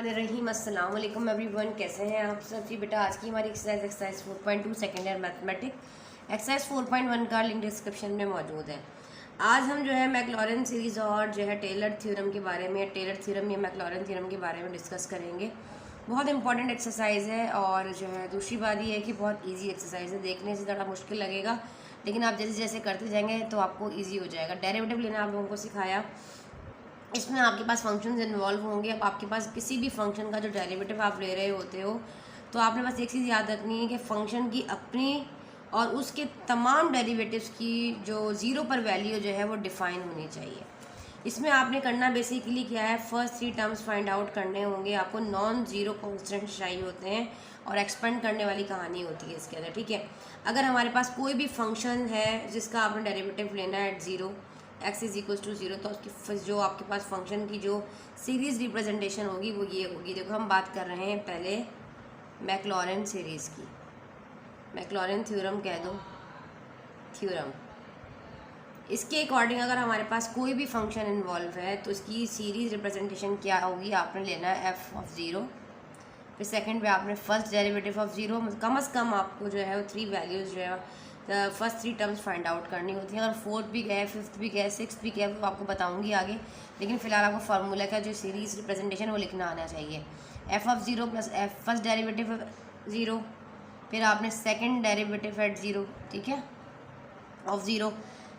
बिस्मिल्लाहिर्रहमानिर्रहीम। अस्सलाम वालेकुम एवरीवन, कैसे हैं आप सब जी। बेटा आज की हमारी exercise 4.2 second year mathematics exercise 4.1 का लिंक डिस्क्रिप्शन में मौजूद है। आज हम जो है मैक्लॉरेन सीरीज़ और जो है टेलर थ्योरम के बारे में, टेलर थ्योरम या मैक्लॉरेन थ्योरम के बारे में डिस्कस करेंगे। बहुत इंपॉर्टेंट एक्सरसाइज है और जो है दूसरी बात ये है कि बहुत ईजी एक्सरसाइज है। देखने से थोड़ा मुश्किल लगेगा लेकिन आप जैसे जैसे करते जाएंगे तो आपको ईजी हो जाएगा। डेरिवेटिव लेना आप लोगों को सिखाया। इसमें आपके पास फंक्शंस इन्वॉल्व होंगे। अब आपके पास किसी भी फंक्शन का जो डेरिवेटिव आप ले रहे होते हो तो आपने बस एक चीज़ याद रखनी है कि फंक्शन की अपनी और उसके तमाम डेरिवेटिव्स की जो ज़ीरो पर वैल्यू जो है वो डिफ़ाइन होनी चाहिए। इसमें आपने करना बेसिकली क्या है, फर्स्ट 3 टर्म्स फाइंड आउट करने होंगे। आपको नॉन ज़ीरो कॉन्स्टेंट चाहिए होते हैं और एक्सपेंड करने वाली कहानी होती है इसके अंदर, ठीक है। अगर हमारे पास कोई भी फंक्शन है जिसका आपने डेरिवेटिव लेना है at zero, x is equal to zero, तो उसकी जो आपके पास फंक्शन की जो सीरीज़ रिप्रेजेंटेशन होगी वो ये होगी। देखो हम बात कर रहे हैं पहले मैक्लॉरेन सीरीज़ की। मैक्लॉरेन थ्योरम कह दो, थ्योरम। इसके अकॉर्डिंग अगर हमारे पास कोई भी फंक्शन इन्वॉल्व है तो इसकी सीरीज़ रिप्रेजेंटेशन क्या होगी, आपने लेना है एफ ऑफ ज़ीरो। फिर सेकंड पे आपने फर्स्ट डेरिवेटिव ऑफ ज़ीरो, कम से कम आपको जो है वो 3 वैल्यूज़ जो है फर्स्ट 3 टर्म्स फाइंड आउट करनी होती हैं। और फोर्थ भी क्या है, फिफ्थ भी क्या है, सिक्स्थ भी क्या है, वो आपको बताऊंगी आगे। लेकिन फिलहाल आपको फार्मूला का जो सीरीज़ रिप्रेजेंटेशन वो लिखना आना चाहिए। F of zero plus f first derivative zero, फिर आपने सेकंड डेरिवेटिव एट ज़ीरो, ठीक है, ऑफ ज़ीरो।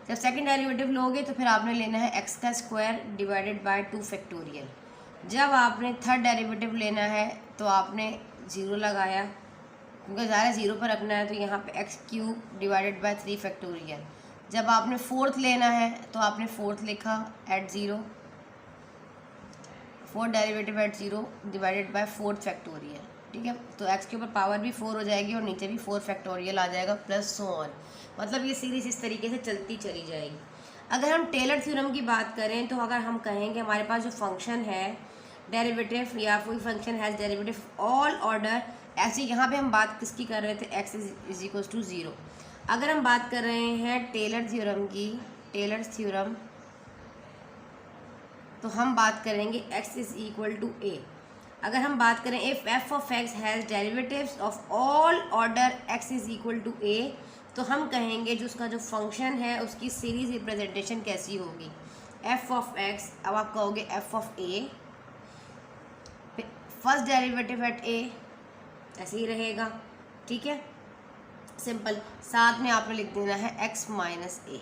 जब सेकंड डेरिवेटिव लोगे तो फिर आपने लेना है एक्स का स्क्वायर डिवाइडेड बाय 2 फैक्टोरियल। जब आपने थर्ड डेरिवेटिव लेना है तो आपने ज़ीरो लगाया क्योंकि ज़्यादा ज़ीरो पर रखना है, तो यहाँ पे x cube divided by 3 factorial. जब आपने फोर्थ लेना है तो आपने फोर्थ लिखा at zero, fourth derivative at zero divided by 4 factorial, ठीक है। तो एक्स के ऊपर पावर भी 4 हो जाएगी और नीचे भी 4 फैक्टोरियल आ जाएगा प्लस सो ऑन। मतलब ये सीरीज़ इस तरीके से चलती चली जाएगी। अगर हम टेलर थ्योरम की बात करें तो अगर हम कहें कि हमारे पास जो फंक्शन है डेरिवेटिव या कोई function has derivative all order, ऐसे यहाँ पे हम बात किसकी कर रहे थे, x is equal to zero. अगर हम बात कर रहे हैं टेलर थ्योरम की, टेलर थ्योरम, तो हम बात करेंगे x is equal to a. अगर हम बात करें if f of x has derivatives of all order x is equal to a, तो हम कहेंगे जो उसका जो फंक्शन है उसकी सीरीज रिप्रेजेंटेशन कैसी होगी, एफ ऑफ एक्स। अब आप कहोगे f of a, first derivative at a, ऐसे ही रहेगा, ठीक है, सिंपल। साथ में आपने लिख देना है x माइनस ए,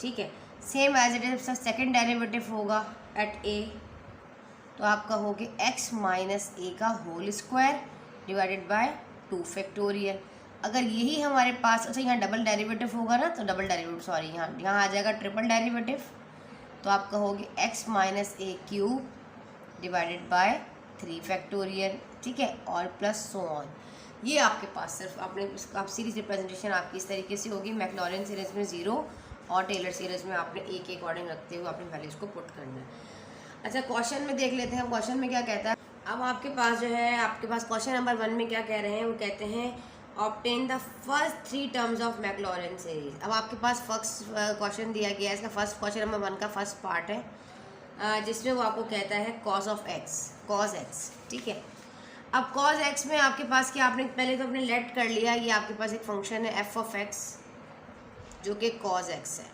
ठीक है। Same as it is second derivative होगा एट ए, तो आप कहोगे x माइनस ए का whole square divided by 2 factorial. अगर यही हमारे पास, अच्छा यहाँ डबल डेरिवेटिव होगा ना, तो डबल डेरिवेटिव सॉरी यहाँ आ जाएगा ट्रिपल डेरिवेटिव, तो आप कहोगे x minus a cube divided by 3 factorial, ठीक है, और प्लस सो ऑन। ये आपके पास सिर्फ आपने आप सीरीज रिप्रेजेंटेशन आपकी इस तरीके से होगी। मैक्लॉरेन सीरीज़ में ज़ीरो और टेलर सीरीज़ में आपने ए के अकॉर्डिंग रखते हुए अपनी वैल्यूज़ को पुट करना है। अच्छा क्वेश्चन में देख लेते हैं, क्वेश्चन में क्या कहता है। अब आपके पास जो है, आपके पास क्वेश्चन नंबर 1 में क्या कह रहे हैं, वो कहते हैं obtain the first 3 terms of Maclaurin series. अब आपके पास फर्स्ट क्वेश्चन दिया गया है, इसका फर्स्ट क्वेश्चन नंबर 1 का फर्स्ट पार्ट है जिसमें वो आपको कहता है cos of x, cos x, ठीक है। अब कॉस एक्स में आपके पास क्या, आपने पहले तो अपने लेट कर लिया, ये आपके पास एक फंक्शन है एफ ऑफ एक्स जो कि कॉस एक्स है।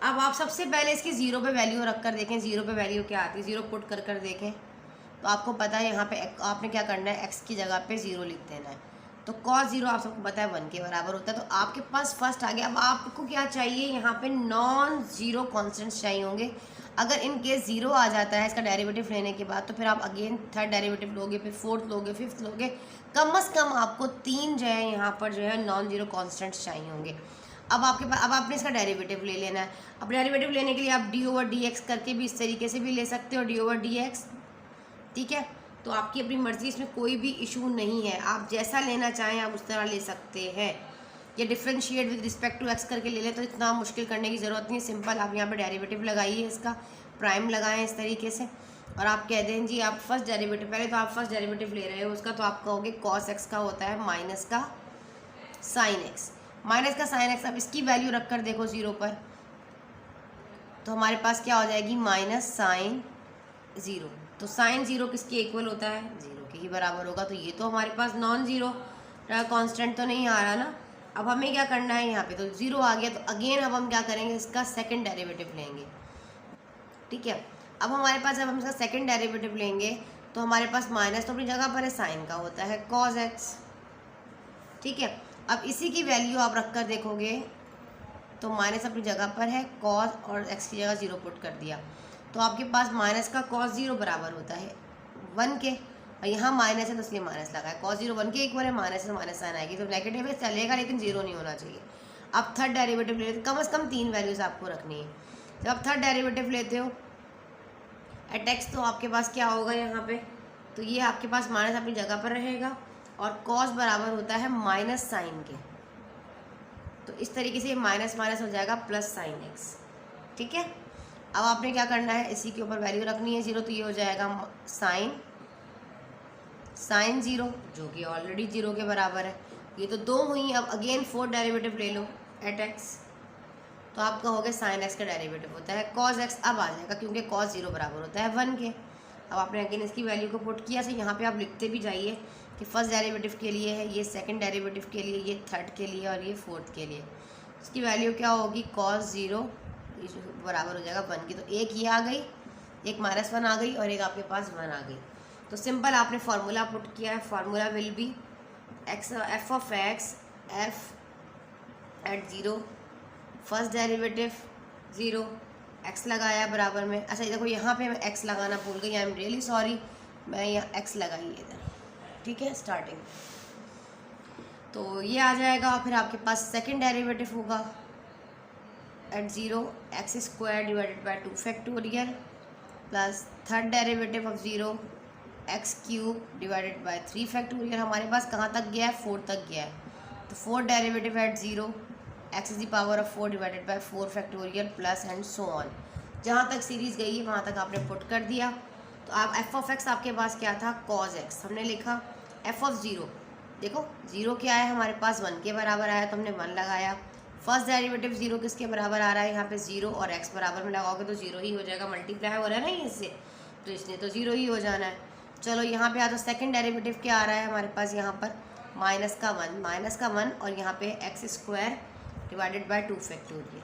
अब आप सबसे पहले इसकी ज़ीरो पे वैल्यू रख कर देखें, ज़ीरो पे वैल्यू क्या आती है, ज़ीरो पुट कर देखें तो आपको पता है यहाँ पे आपने क्या करना है, एक्स की जगह पे ज़ीरो लिख देना है। तो कॉस ज़ीरो आप सबको पता है 1 के बराबर होता है, तो आपके पास फर्स्ट आ गया। अब आपको क्या चाहिए, यहाँ पे नॉन ज़ीरो कॉन्स्टेंट्स चाहिए होंगे। अगर इन केस ज़ीरो आ जाता है इसका डेरिवेटिव लेने के बाद, तो फिर आप अगेन थर्ड डेरिवेटिव लोगे, फिर फोर्थ लोगे, फिफ्थ लोगे, कम से कम आपको 3 जो है यहाँ पर जो है नॉन ज़ीरो कॉन्स्टेंट्स चाहिए होंगे। अब आपके पास, अब आपने इसका डेरिवेटिव ले लेना है। अब डेरिवेटिव लेने के लिए आप डी ओवर डी एक्स करके भी इस तरीके से भी ले सकते हो, डी ओवर डी एक्स, ठीक है। तो आपकी अपनी मर्ज़ी, इसमें कोई भी इशू नहीं है, आप जैसा लेना चाहें आप उस तरह ले सकते हैं। या differentiate with respect to x करके ले लें तो इतना मुश्किल करने की ज़रूरत नहीं है, सिंपल आप यहाँ पे डेरिवेटिव लगाइए, इसका प्राइम लगाएं इस तरीके से, और आप कह दें जी आप फर्स्ट डेरिवेटिव, पहले तो आप फर्स्ट डेरिवेटिव ले रहे हो उसका, तो आप कहोगे कॉस एक्स का होता है माइनस का साइन एक्स, माइनस का साइन एक्स। अब इसकी वैल्यू रख कर देखो ज़ीरो पर, तो हमारे पास क्या हो जाएगी, माइनस साइन ज़ीरो, तो साइन ज़ीरो किसके इक्वल होता है, ज़ीरो के ही बराबर होगा। तो ये तो हमारे पास नॉन ज़ीरो कांस्टेंट तो नहीं आ रहा ना। अब हमें क्या करना है, यहाँ पे तो ज़ीरो आ गया, तो अगेन अब हम क्या करेंगे, इसका सेकंड डेरिवेटिव लेंगे। ठीक है, अब हमारे पास जब हम इसका सेकंड डेरिवेटिव लेंगे तो हमारे पास माइनस तो अपनी जगह पर है, साइन का होता है कॉस एक्स। ठीक है, अब इसी की वैल्यू आप रख कर देखोगे तो माइनस अपनी जगह पर है, कॉस और एक्स की जगह ज़ीरो पुट कर दिया, तो आपके पास माइनस का कॉस ज़ीरो बराबर होता है 1 के, और यहाँ माइनस है तो इसलिए माइनस लगा है। कॉस ज़ीरो 1 के इक्वल है, माइनस से माइनस साइन आएगी तो नेगेटिव है, चलेगा लेकिन ज़ीरो नहीं होना चाहिए। अब थर्ड डेरिवेटिव लेते, कम से कम 3 वैल्यूज़ आपको रखनी है। जब आप थर्ड डेरिवेटिव लेते हो एट एक्स, तो आपके पास क्या होगा यहाँ पे, तो ये आपके पास माइनस अपनी जगह पर रहेगा और कॉस बराबर होता है माइनस साइन के, तो इस तरीके से माइनस माइनस हो जाएगा प्लस साइन एक्स। ठीक है, अब आपने क्या करना है, इसी के ऊपर वैल्यू रखनी है ज़ीरो, तो ये हो जाएगा साइन ज़ीरो जो कि ऑलरेडी ज़ीरो के बराबर है। ये तो दो हुई, अब अगेन फोर्थ डेरिवेटिव ले लो एट एक्स, तो आप कहोगे साइन एक्स का डेरिवेटिव होता है कॉस एक्स, अब आ जाएगा क्योंकि कॉस ज़ीरो बराबर होता है 1 के। अब आपने अगेन इसकी वैल्यू को पुट किया, तो यहाँ पे आप लिखते भी जाइए कि फर्स्ट डेरिवेटिव के लिए है, ये सेकंड डेरिवेटिव के लिए, ये थर्ड के लिए और ये फोर्थ के लिए। इसकी वैल्यू क्या होगी, कॉस ज़ीरो बराबर हो जाएगा 1 की, तो एक ये आ गई, एक -1 आ गई और एक आपके पास 1 आ गई। तो सिंपल आपने फार्मूला पुट किया है, formula will be x f of x f at zero, first derivative zero, x लगाया बराबर में। अच्छा देखो यहाँ पे मैं एक्स लगाना भूल गई, आई एम रियली सॉरी, मैं यहाँ एक्स लगाई इधर। ठीक है, स्टार्टिंग तो ये आ जाएगा, फिर आपके पास सेकंड डेरिवेटिव होगा at zero x square divided by 2 factorial plus third derivative of zero x cube divided by 3 factorial. हमारे पास कहाँ तक गया है, 4 तक गया है, तो fourth derivative at zero x is the power of 4 divided by 4 factorial plus and so on. जहाँ तक सीरीज़ गई है वहाँ तक आपने पुट कर दिया। तो आप एफ ऑफ एक्स आपके पास क्या था, कॉज एक्स, हमने लिखा एफ ऑफ ज़ीरो, देखो ज़ीरो क्या है हमारे पास 1 के बराबर आया तो हमने 1 लगाया। फर्स्ट डेरिवेटिव ज़ीरो किसके बराबर आ रहा है, यहाँ पे ज़ीरो और एक्स बराबर में लगाओगे तो ज़ीरो ही हो जाएगा, मल्टीप्लाई हो रहा है ना ये इससे, तो इसलिए तो ज़ीरो ही हो जाना है। चलो यहाँ पे आ तो सेकंड डेरिवेटिव क्या आ रहा है हमारे पास, यहाँ पर माइनस का वन और यहाँ पे x square divided by 2 factorial.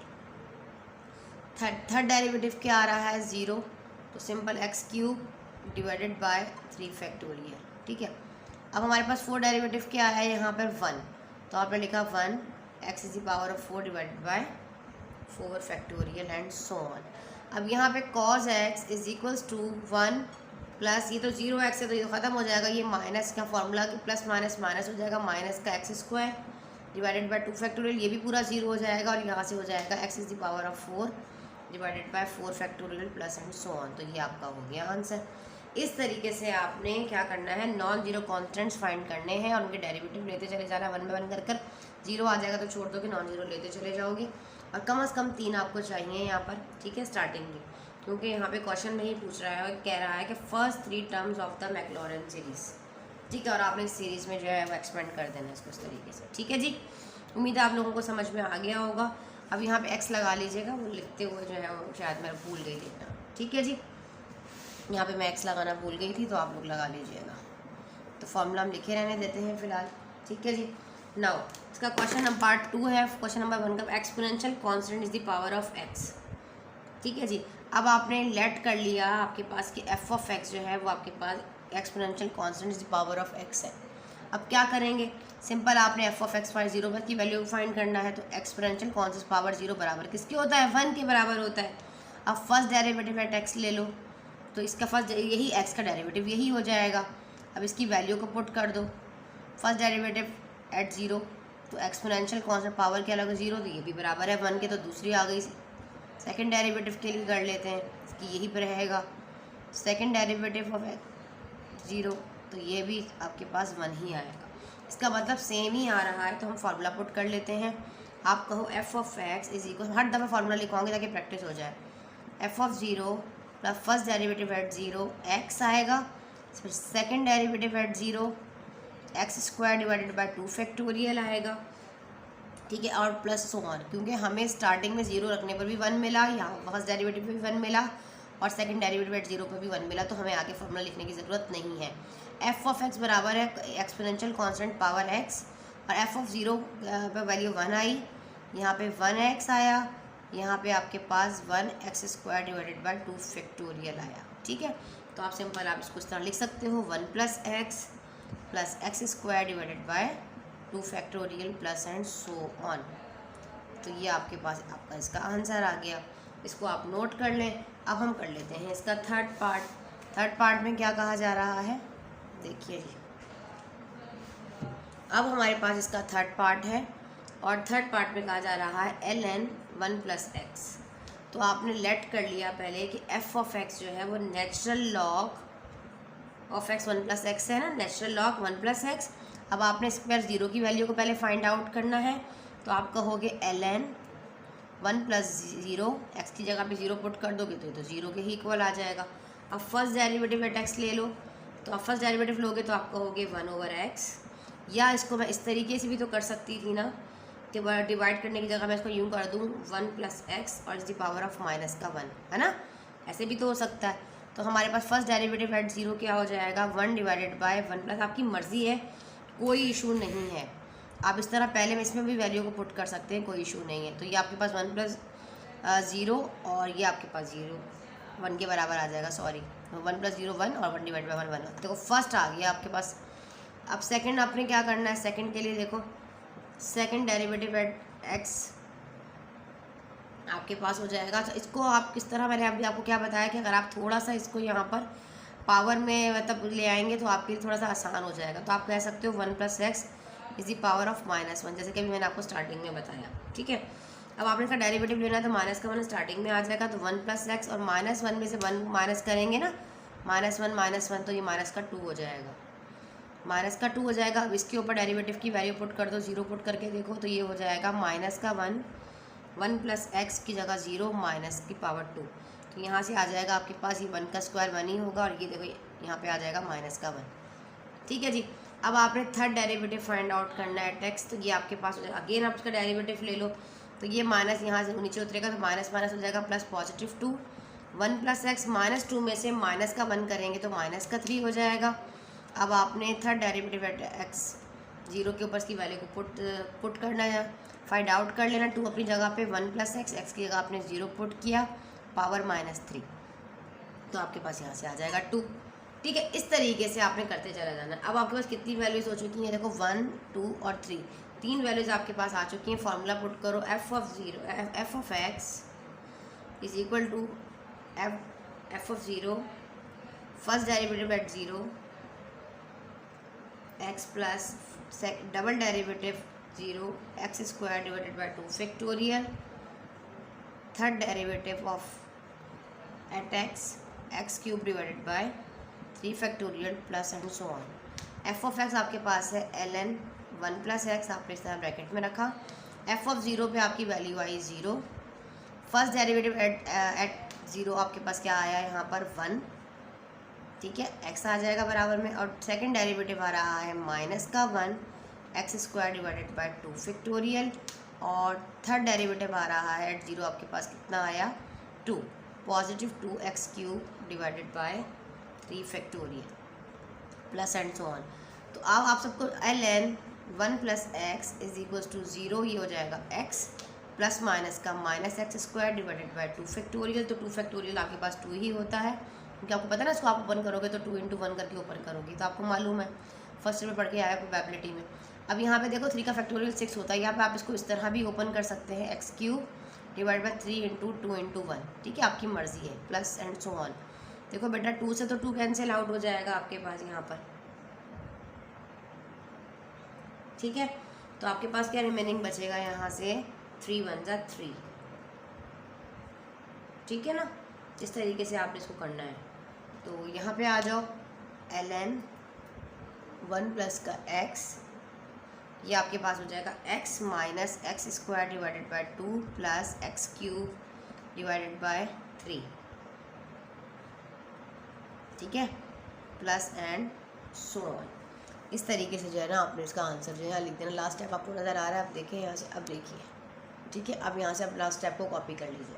Third derivative क्या आ रहा है, ज़ीरो, तो simple x cube divided by 3 factorial. ठीक है, अब हमारे पास फोर्थ डेरिवेटिव क्या है, यहाँ पर 1, तो आपने लिखा 1 x is the power of 4 divided by 4 factorial and so on. अब यहाँ पे cos x is equals to 1 plus, ये तो 0x है तो ये ख़त्म हो जाएगा, ये माइनस का फॉर्मूला प्लस माइनस माइनस हो जाएगा, माइनस का x square divided by 2 factorial, ये भी पूरा 0 हो जाएगा और यहाँ से हो जाएगा x is the power of 4 divided by 4 factorial plus and so on. तो ये आपका हो गया आंसर। इस तरीके से आपने क्या करना है, नॉन जीरो कॉन्स्टेंट्स फाइंड करने हैं और उनके डेरिवेटिव लेते चले जाना, 1 बाय 1 कर कर, जीरो आ जाएगा तो छोड़ दो कि नॉन जीरो लेते चले जाओगे, और कम से कम 3 आपको चाहिए यहाँ पर। ठीक है, स्टार्टिंग में, क्योंकि यहाँ पे क्वेश्चन में ही पूछ रहा है, कह रहा है कि first 3 terms of the Maclaurin series. ठीक है, और आपने इस सीरीज़ में जो है वो एक्सपेंड कर देना इसको इस तरीके से। ठीक है जी, उम्मीद है आप लोगों को समझ में आ गया होगा। अब यहाँ पे एक्स लगा लीजिएगा, वो लिखते हुए जो है वो शायद मैं भूल गई लिखना। ठीक है जी, यहाँ पे मैं एक्स लगाना भूल गई थी तो आप लोग लगा लीजिएगा। तो फॉर्मूला हम लिखे रहने देते हैं फिलहाल। ठीक है जी, नाउ इसका क्वेश्चन नंबर पार्ट 2 है। क्वेश्चन नंबर 1 का exponential constant is the power of x. ठीक है जी, अब आपने लेट कर लिया आपके पास कि एफ ऑफ एक्स जो है वो आपके पास exponential constant is the power of x है। अब क्या करेंगे, सिंपल आपने एफ ऑफ एक्स 0 पर की वैल्यू फाइंड करना है, तो एक्सपोनेंशियल कांस्टेंट पावर 0 बराबर किसके होता है, 1 के बराबर होता है। अब फर्स्ट डेरिवेटिव एट एक्स ले लो, तो इसका फर्स्ट यही एक्स का डेरिवेटिव यही हो जाएगा। अब इसकी वैल्यू को पुट कर दो, फर्स्ट डेरिवेटिव एट 0, तो एक्सपोनेंशियल कांस्टेंट पावर क्या लगा 0, तो ये भी बराबर है 1 के, तो दूसरी आ गई। सेकंड डेरिवेटिव के लिए कर लेते हैं, इसकी यही पर रहेगा सेकंड डेरिवेटिव ऑफ 0, तो ये भी आपके पास 1 ही आएगा। इसका मतलब सेम ही आ रहा है, तो हम फार्मूला पुट कर लेते हैं। आप कहो f of x is equal, हर दफ़ा फार्मूला लिखवाओगे ताकि प्रैक्टिस हो जाए। F of 0 plus first derivative at 0 x आएगा, फिर second derivative at 0 x square divided by 2 factorial आएगा। ठीक है, और प्लस सो ऑन, क्योंकि हमें स्टार्टिंग में 0 रखने पर भी 1 मिला, यहाँ फर्स्ट डेरिवेटिव भी 1 मिला, और सेकंड डेरिवेटिव एट 0 पर भी 1 मिला, तो हमें आगे फॉर्मूला लिखने की ज़रूरत नहीं है। एफ ऑफ एक्स बराबर है एक्सपोनेंशियल कांस्टेंट पावर एक्स, और एफ ऑफ 0 पर वैल्यू 1 आई, यहाँ पे 1x आया, यहाँ पे आपके पास 1x² डिवाइडेड बाय 2 फैक्टोरियल आया। ठीक है, तो आप सिंपल आप इसको इस तरह लिख सकते हो 1 + x divided by 2 factorial plus and so on. तो ये आपके पास आपका इसका आंसर आ गया, इसको आप नोट कर लें। अब हम कर लेते हैं इसका थर्ड पार्ट में क्या कहा जा रहा है, देखिए जी। अब हमारे पास इसका थर्ड पार्ट है, और थर्ड पार्ट में कहा जा रहा है ln 1 + x। तो आपने लेट कर लिया पहले कि f ऑफ x जो है वो natural log of x 1 + x है ना, नेचुरल लॉग 1 + x। अब आपने इस पर 0 की वैल्यू को पहले फाइंड आउट करना है, तो आप कहोगे ln 1 + 0, x की जगह पे 0 पुट कर दोगे तो ये तो 0 के ही इक्वल आ जाएगा। अब फर्स्ट डेरिवेटिव एट x ले लो, तो आप फर्स्ट डेरिवेटिव लोगे तो आप कहोगे 1/x, या इसको मैं इस तरीके से भी तो कर सकती थी ना कि डिवाइड करने की जगह मैं इसको यूँ कर दूँ 1 + x और इस दी पावर ऑफ -1, है ना, ऐसे भी तो हो सकता है। तो हमारे पास फर्स्ट डेरिवेटिव एट 0 क्या हो जाएगा 1 डिवाइडेड बाय 1 + आपकी मर्ज़ी है, कोई इशू नहीं है। आप इस तरह पहले में इसमें भी वैल्यू को पुट कर सकते हैं, कोई इशू नहीं है। तो ये आपके पास 1 + 0 और ये आपके पास 0 1 के बराबर आ जाएगा, सॉरी 1 + 0 1 और 1 डिवाइड बाय 1 1। देखो फर्स्ट आ गया आपके पास। अब सेकंड आपने क्या करना है, सेकंड के लिए देखो सेकंड डेरिवेटिव एट x आपके पास हो जाएगा। तो इसको आप किस तरह, मैंने अभी आपको क्या बताया कि अगर आप थोड़ा सा इसको यहाँ पर पावर में मतलब ले आएंगे तो आपके लिए थोड़ा सा आसान हो जाएगा। तो आप कह सकते हो 1 + x इस दी पावर ऑफ -1, जैसे कि अभी मैंने आपको स्टार्टिंग में बताया। ठीक है, अब आपने इसका डेरिवेटिव लेना है तो -1 स्टार्टिंग में आ जाएगा, तो 1 + x और -1 में से 1 माइनस करेंगे ना, -1 तो ये -2 हो जाएगा, -2 हो जाएगा। अब इसके ऊपर डेरिवेटिव की वैल्यू पुट कर दो, 0 पुट करके देखो तो ये हो जाएगा -1 1 + x की जगह 0 -2। तो यहाँ से आ जाएगा आपके पास ये 1 का स्क्वायर 1 ही होगा, और ये देखो यहाँ पे आ जाएगा -1। ठीक है जी। अब आपने थर्ड डेरिवेटिव फाइंड आउट करना है x, तो ये आपके पास हो जाएगा। अगेन आप इसका डेरिवेटिव ले लो, तो ये माइनस यहाँ से नीचे उतरेगा तो माइनस हो जाएगा प्लस +2। 1 + x -2 में से -1 करेंगे तो -3 हो जाएगा। अब आपने थर्ड डेरिवेटिव एट x 0 के ऊपर इसकी वैल्यू को पुट करना है, फाइंड आउट कर लेना। 2 अपनी जगह पे 1 + x की जगह आपने 0 पुट किया, पावर -3, तो आपके पास यहाँ से आ जाएगा 2। ठीक है, इस तरीके से आपने करते चला जाना। अब आपके पास कितनी वैल्यूज़ हो चुकी हैं, देखो 1 2 और 3, 3 वैल्यूज़ आपके पास आ चुकी हैं। फार्मूला पुट करो, f of x is equal to f of 0 first derivative at 0 x plus double derivative 0 x² divided by 2 factorial, third derivative of at x³ divided by 3 factorial plus and so on. f of x आपके पास है ln 1 + x, आपने इस तरह bracket में रखा। f of 0 पे आपकी value I 0, first derivative at 0 आपके पास क्या आया यहाँ पर 1, ठीक है, x आ जाएगा बराबर में, और सेकंड डेरिवेटिव आ रहा है -1 x² डिवाइडेड बाय 2 फैक्टोरियल, और थर्ड डेरिवेटिव आ रहा है एट 0 आपके पास कितना आया 2 +2x³ divided by 3 factorial plus and so on. तो अब आप सबको ln 1 + x is equals to 0, ये हो जाएगा x प्लस माइनस का -x² डिवाइडेड बाय 2 फैक्टोरियल। तो 2 फैक्टोरियल आपके पास 2 ही होता है, क्योंकि आपको पता है ना, इसको आप ओपन करोगे तो 2 × 1 करके ओपन करोगी, तो आपको मालूम है, फर्स्ट में पढ़ के आया प्रोबेबिलिटी में। अब यहाँ पे देखो 3 का फैक्टोरियल 6 होता है, यहाँ पे आप इसको इस तरह भी ओपन कर सकते हैं, x³ डिवाइड बाय 3 × 2 × 1, ठीक है, आपकी मर्जी है, प्लस एंड सो ऑन। देखो बेटा 2 से तो 2 कैंसिल आउट हो जाएगा आपके पास यहाँ पर, ठीक है, तो आपके पास क्या रिमेनिंग बचेगा यहाँ से 3 × 1 = 3, ठीक है ना। इस तरीके से आपने इसको करना है। तो यहाँ पे आ जाओ, ln 1 + का x, ये आपके पास हो जाएगा x - x² divided by 2 plus x³ divided by 3, ठीक है, प्लस एंड सो ऑन। इस तरीके से जो है ना आपने इसका आंसर जो है लिख देना। लास्ट स्टेप आपको नज़र आ रहा है, आप देखें यहाँ से, अब देखिए, ठीक है, अब यहाँ से आप लास्ट स्टेप को कॉपी कर लीजिए।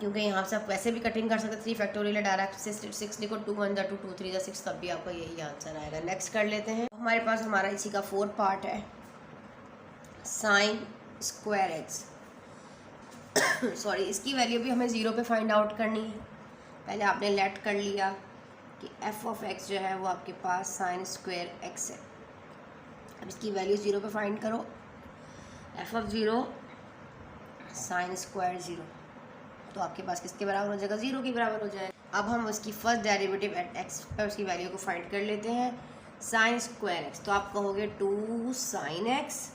क्योंकि यहाँ से आप वैसे भी कटिंग कर सकते हैं, 3 फैक्टोरियल है, डायरेक्ट से 6 लिखो, 2 1 2 2 3 6, तब भी आपका यही आंसर आएगा। नेक्स्ट कर लेते हैं, हमारे पास हमारा इसी का 4th पार्ट है, साइन स्क्वायर एक्स। सॉरी, इसकी वैल्यू भी हमें 0 पे फाइंड आउट करनी है। पहले आपने लेट कर लिया कि एफ ऑफ एक्स जो है वो आपके पास साइन स्क्वायर एक्स है। अब इसकी वैल्यू 0 पे फाइंड करो, एफ ऑफ 0 साइन स्क्वायर 0, तो आपके पास किसके बराबर हो जाएगा, 0 के बराबर हो जाएगा। अब हम उसकी फर्स्ट डेरिवेटिव एट एक्स पर उसकी वैल्यू को फाइंड कर लेते हैं, साइन स्क्वायर एक्स, तो आप कहोगे 2 साइन एक्स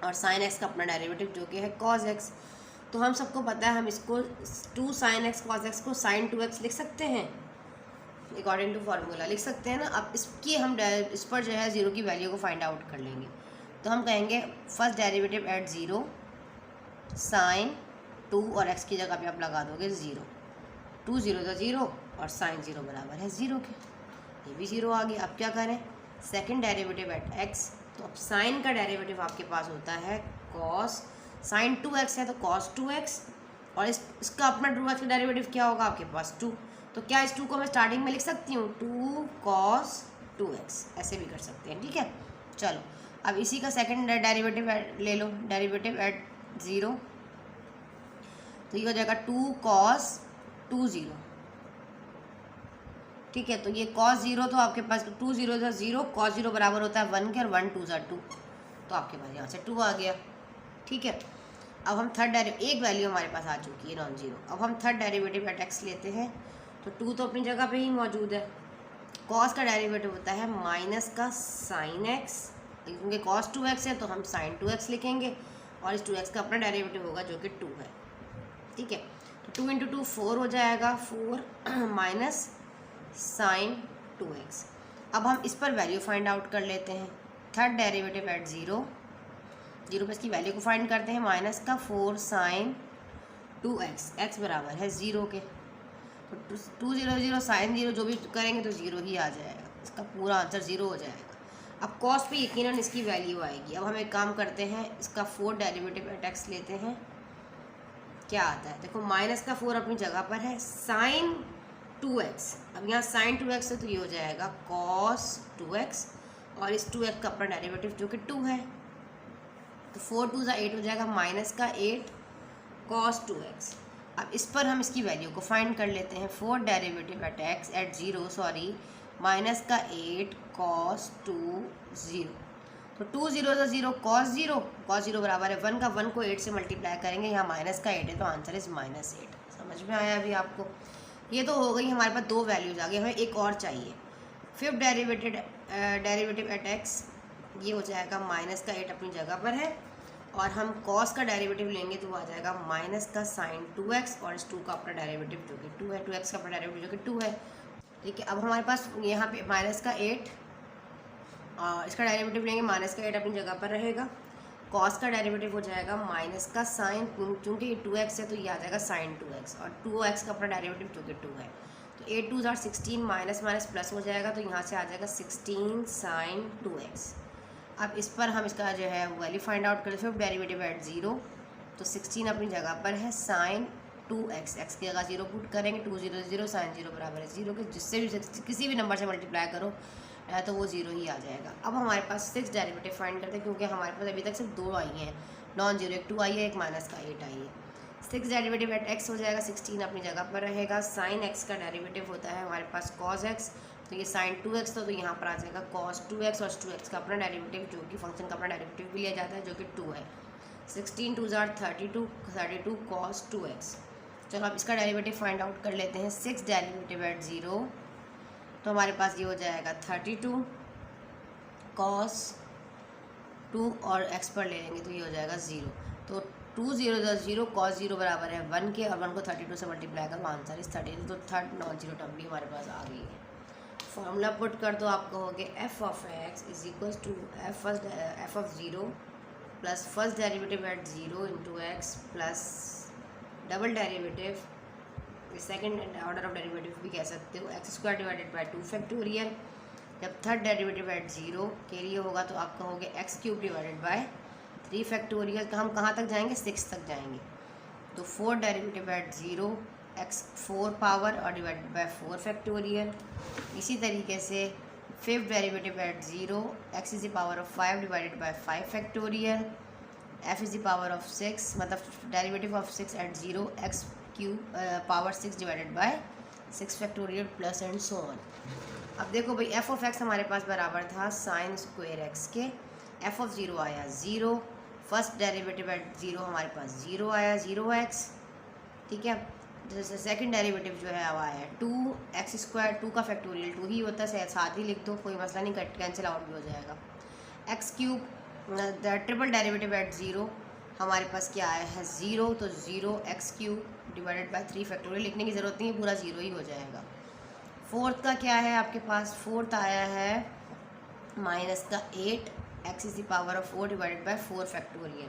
और साइन एक्स का अपना डेरिवेटिव जो कि है कॉज एक्स। तो हम सबको पता है हम इसको 2 साइन एक्स कॉज एक्स को साइन 2x लिख सकते हैं, अकॉर्डिंग टू फार्मूला लिख सकते हैं ना। अब इसकी हम इस पर जो है 0 की वैल्यू को फाइंड आउट कर लेंगे, तो हम कहेंगे फर्स्ट डेरिवेटिव एट 0 साइन 2 और x की जगह पे आप लगा दोगे 0, 2 0 तो 0 और साइन 0 बराबर है 0 के, ये भी 0 आ गया। अब क्या करें, सेकंड डेरिवेटिव एट x, तो अब साइन का डेरिवेटिव आपके पास होता है कॉस, साइन 2x है तो कॉस 2x, और इसका अपना 2x का डेरिवेटिव क्या होगा आपके पास 2, तो क्या इस 2 को मैं स्टार्टिंग में लिख सकती हूँ 2 cos 2x, ऐसे भी कर सकते हैं, ठीक है। चलो अब इसी का सेकंड डेरिवेटिव ले लो, डेरिवेटिव एट 0, तो ये हो जाएगा 2 cos 2 0, ठीक है। तो ये cos 0 तो आपके पास 2 0 था 0, cos 0 बराबर होता है 1 के, और 1 2 2, तो आपके पास यहाँ से 2 आ गया, ठीक है। अब हम थर्ड एक वैल्यू हमारे पास आ चुकी है नॉन जीरो। अब हम थर्ड डेरिवेटिव एट एक्स लेते हैं, तो 2 तो अपनी जगह पे ही मौजूद है। कॉस का डेरिवेटिव होता है माइनस का साइन एक्स, क्योंकि कॉस 2x है तो हम साइन 2x लिखेंगे, और इस 2x का अपना डेरिवेटिव होगा जो कि 2 है, ठीक है। तो 2 × 2 4 हो जाएगा, 4 माइनस साइन 2x। अब हम इस पर वैल्यू फाइंड आउट कर लेते हैं, थर्ड डेरिवेटिव एट 0 पे इसकी वैल्यू को फाइंड करते हैं, माइनस का 4 साइन 2x, x बराबर है 0 के, तो 2 0 0 साइन 0 जो भी करेंगे तो 0 ही आ जाएगा, इसका पूरा आंसर 0 हो जाएगा। अब कॉस पे यकीनन इसकी वैल्यू आएगी। अब हम एक काम करते हैं, इसका 4 डेरिवेटिव एट x लेते हैं, क्या आता है देखो, माइनस का 4 अपनी जगह पर है, साइन 2x, अब यहाँ साइन 2x है तो ये हो जाएगा कॉस 2x, और इस 2x का अपना डेरिवेटिव जो कि 2 है, तो 4 2 8 हो जाएगा, माइनस का 8 कॉस 2x। अब इस पर हम इसकी वैल्यू को फाइंड कर लेते हैं, 4 derivative at x at 0 sorry minus का 8 कॉस 2 0, तो 2 0 तो 0 कॉस 0, कॉस 0 बराबर है 1 का, 1 को 8 से मल्टीप्लाई करेंगे, यहाँ माइनस का 8 है तो आंसर इज -8। समझ में आया अभी आपको? ये तो हो गई हमारे पास 2 वैल्यूज आ गई, हमें एक और चाहिए। फिफ्थ डेरिवेटिव एट एक्स, ये हो जाएगा माइनस का 8 अपनी जगह पर है, और हम कॉस का डेरिवेटिव लेंगे तो वो आ जाएगा माइनस का साइन 2x, और इस 2 का अपना डेरिवेटिव जो कि 2 है, 2x का अपना डेरिवेटिव जो कि 2 है, ठीक है। अब हमारे पास यहाँ पे माइनस का 8 और इसका डेरिवेटिव लेंगे, माइनस का 8 अपनी जगह पर रहेगा, कॉस का डेरिवेटिव हो जाएगा माइनस का साइन, क्योंकि ये 2x है तो ये आ जाएगा साइन 2x, और 2x का अपना डेरिवेटिव जो कि 2 है, तो 8 2 are 16, माइनस माइनस प्लस हो जाएगा, तो यहाँ से आ जाएगा 16 साइन 2x। अब इस पर हम इसका जो है वैल्यू फाइंड आउट करें, फिफ्थ डेरिवेटिव एट 0, तो 16 अपनी जगह पर है, साइन 2x, x की जगह 0 पुट करेंगे, 2 0 0 साइन 0 बराबर है 0 के, जिससे भी किसी भी नंबर से मल्टीप्लाई करो तो वो 0 ही आ जाएगा। अब हमारे पास 6 डेरिवेटिव फाइंड करते हैं, क्योंकि हमारे पास अभी तक सिर्फ 2 आई हैं नॉन जीरो, एक 2 आई है, एक माइनस का 8 आई है। 6 डेरिवेटिव एट x हो जाएगा, 16 अपनी जगह पर रहेगा, साइन x का डेरिवेटिव होता है हमारे पास कॉस x, तो ये साइन 2x तो यहाँ पर आ जाएगा कॉस 2x, और 2x का अपना डेरिवेटिव जो कि फंक्शन का अपना डेरिवेटिव भी लिया जाता है जो कि 2 है। 16 2 are 32 कॉस 2x। चलो अब इसका डेरिवेटिव फाइंड आउट कर लेते हैं, 6 डेरिवेटिव एट 0, तो हमारे पास ये हो जाएगा 32 कॉस 2, और x पर ले लेंगे तो ये हो जाएगा 0, तो 2 0 0 कॉस 0 बराबर है 1 के, और 1 को 32 से मल्टीप्लाई करो, आंसर इस 32, तो थर्ड नॉन जीरो टर्म भी हमारे पास आ गई है। फॉर्मूला पुट कर दो, आप कहोगे f of x is equal to f of 0 plus first derivative at 0 into x plus double derivative, second order of derivative भी कह सकते हो, x square divided by 2 factorial. जब थर्ड डेरिवेटिव एट 0 के लिए होगा तो आप कहोगे x cube divided by 3 factorial. तो हम कहाँ तक जाएंगे, 6 तक जाएंगे, तो 4 डेरिवेटिव एट 0 एक्स 4 पावर और डिवाइडेड बाय 4 फैक्टोरियल। इसी तरीके से 5th derivative at 0 x is the power of 5 divided by 5 factorial. F is the power of 6 मतलब derivative of 6 at 0 x cube power 6 divided by 6 factorial plus and so on. अब देखो भाई F of x हमारे पास बराबर था sine square x के। F of 0 आया 0, first derivative at 0 हमारे पास 0 आया 0x, ठीक है। जैसे सेकंड डेरिवेटिव जो है वो आया 2x², 2 का फैक्टोरियल 2 ही होता है, साथ ही लिख दो, कोई मसला नहीं, कैंसिल आउट भी हो जाएगा। x³ ट्रिपल डेरिवेटिव एट 0 हमारे पास क्या आया है 0, तो 0x³ डिवाइडेड बाय 3 फैक्टोरियल लिखने की ज़रूरत नहीं है, पूरा 0 ही हो जाएगा। फोर्थ का क्या है आपके पास, फोर्थ आया है माइनस का 8 x is the power of 4 divided by 4 factorial,